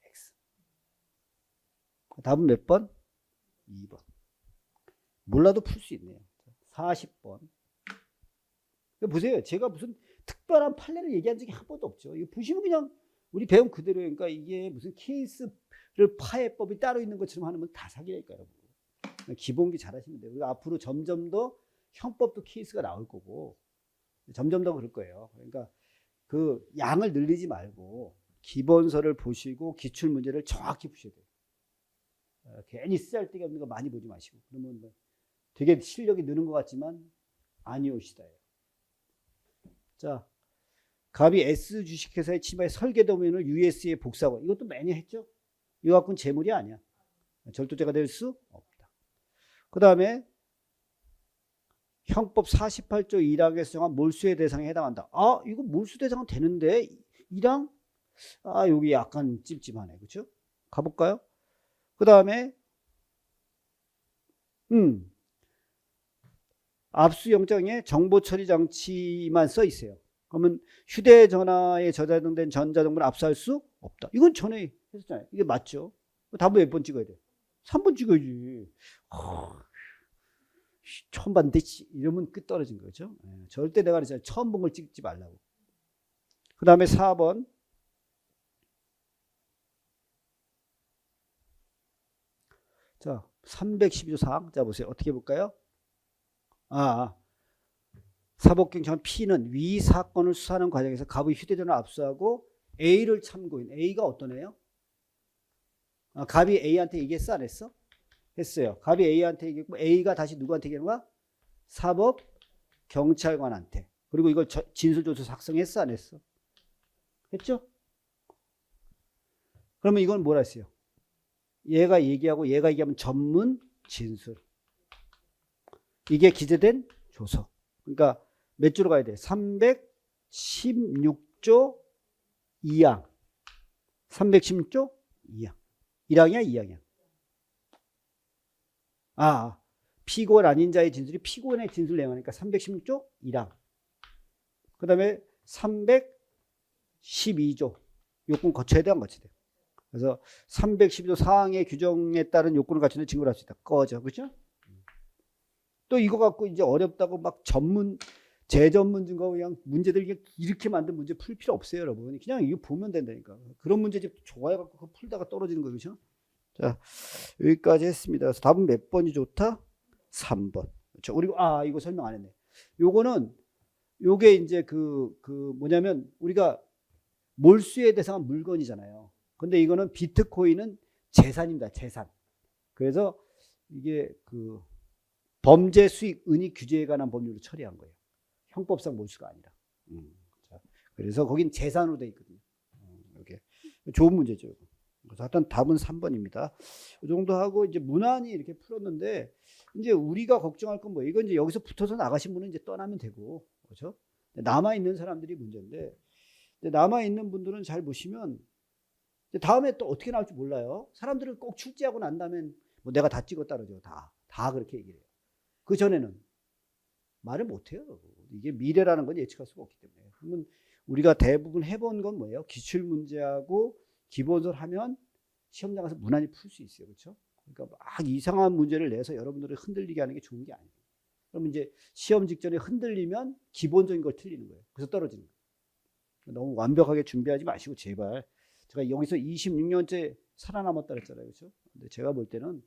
X. 답은 몇 번? 2번. 몰라도 풀 수 있네요. 40번. 보세요. 제가 무슨 특별한 판례를 얘기한 적이 한 번도 없죠. 이거 보시면 그냥 우리 배운 그대로예요. 그러니까 이게 무슨 케이스를 파해법이 따로 있는 것처럼 하는 건 다 사기라니까요, 여러분. 기본기 잘하시면 돼요. 그리고 앞으로 점점 더 형법도 케이스가 나올 거고 점점 더 그럴 거예요. 그러니까 그 양을 늘리지 말고 기본서를 보시고 기출 문제를 정확히 푸셔야 돼요. 괜히 쓰잘데기 없는 거 많이 보지 마시고. 그러면 뭐 되게 실력이 느는 것 같지만 아니오시다예요. 자, 갑이 S 주식회사에 침입해 설계 도면을 US에 복사하고, 이것도 매년 했죠. 이거 갖고는 재물이 아니야. 절도죄가 될 수 없다. 그 다음에 형법 48조 1항에서 정한 몰수의 대상에 해당한다. 아, 이거 몰수 대상은 되는데 1항? 아, 여기 약간 찜찜하네. 그렇죠? 가볼까요? 그 다음에 압수영장에 정보처리 장치만 써 있어요. 그러면 휴대전화에 저장된 전자정보를 압수할 수 없다. 이건 전에 했었잖아요. 이게 맞죠? 답은 몇 번 찍어야 돼? 3번 찍어야지. 처음 봤는데 이러면 끝 떨어진 거죠. 절대 내가 그랬잖아요. 처음 본 걸 찍지 말라고. 그 다음에 4번. 자, 312조 4항. 자, 보세요. 어떻게 볼까요? 사법경찰 P는 위 사건을 수사하는 과정에서 갑의 휴대전화를 압수하고 A를 참고인. A가 어떤 애요? 갑이 A한테 얘기했어? 안 했어? 했어요. 갑이 A한테 얘기했고 A가 다시 누구한테 얘기하는 거야? 사법경찰관한테. 그리고 이걸 진술조서 작성했어? 안 했어? 했죠? 그러면 이건 뭐라 했어요? 얘가 얘기하고 얘가 얘기하면 전문 진술. 이게 기재된 조서. 그러니까 몇 조로 가야 돼? 316조 2항. 316조 2항. 1항이야, 2항이야? 피고인 아닌 자의 진술이 피고인의 진술 내용하니까 316조 1항. 그 다음에 312조. 요건 거쳐야 돼, 안 거쳐야 돼? 그래서 312조 4항의 규정에 따른 요건을 갖추는 증거를 할 수 있다. 꺼져. 그렇죠? 또 이거 갖고 이제 어렵다고 막 재전문 증거 그냥 문제들 이렇게 만든 문제 풀 필요 없어요, 여러분. 그냥 이거 보면 된다니까. 그런 문제집 좋아해갖고 그거 풀다가 떨어지는 거죠. 그렇죠? 자, 여기까지 했습니다. 그래서 답은 몇 번이 좋다? 3번. 그렇죠? 그리고 이거 설명 안 했네. 요게 이제 뭐냐면 우리가 몰수의 대상은 물건이잖아요. 근데 이거는 비트코인은 재산입니다. 재산. 그래서 이게 범죄 수익 은닉 규제에 관한 법률로 처리한 거예요. 형법상 몰수가 아니라. 자, 그래서 거긴 재산으로 돼 있거든요. 이렇게 좋은 문제죠. 그래서 하여튼 답은 3번입니다. 이 정도 하고 이제 무난히 이렇게 풀었는데 이제 우리가 걱정할 건 뭐예요? 이건 이제 여기서 붙어서 나가신 분은 이제 떠나면 되고, 그렇죠? 남아 있는 사람들이 문제인데 남아 있는 분들은 잘 보시면 다음에 또 어떻게 나올지 몰라요. 사람들은 꼭 출제하고 난 다음엔 뭐 내가 다 찍었다 그러죠. 다 그렇게 얘기를 해요. 그 전에는 말을 못 해요. 이게 미래라는 건 예측할 수가 없기 때문에. 그러면 우리가 대부분 해본 건 뭐예요? 기출 문제하고 기본설 하면 시험장 가서 무난히 풀 수 있어요. 그렇죠? 그러니까 막 이상한 문제를 내서 여러분들을 흔들리게 하는 게 좋은 게 아니에요. 그러면 이제 시험 직전에 흔들리면 기본적인 걸 틀리는 거예요. 그래서 떨어지는 거예요. 너무 완벽하게 준비하지 마시고 제발. 제가 여기서 26년째 살아남았다 그랬잖아요. 그렇죠? 근데 제가 볼 때는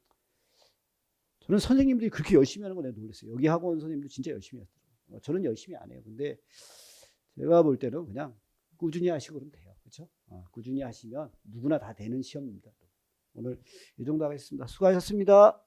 저는 선생님들이 그렇게 열심히 하는 거 내가 놀랐어요. 여기 학원 선생님들 진짜 열심히 했어요. 저는 열심히 안 해요. 근데 제가 볼 때는 그냥 꾸준히 하시고 그러면 돼요. 그렇죠? 꾸준히 하시면 누구나 다 되는 시험입니다. 오늘 이 정도 하겠습니다. 수고하셨습니다.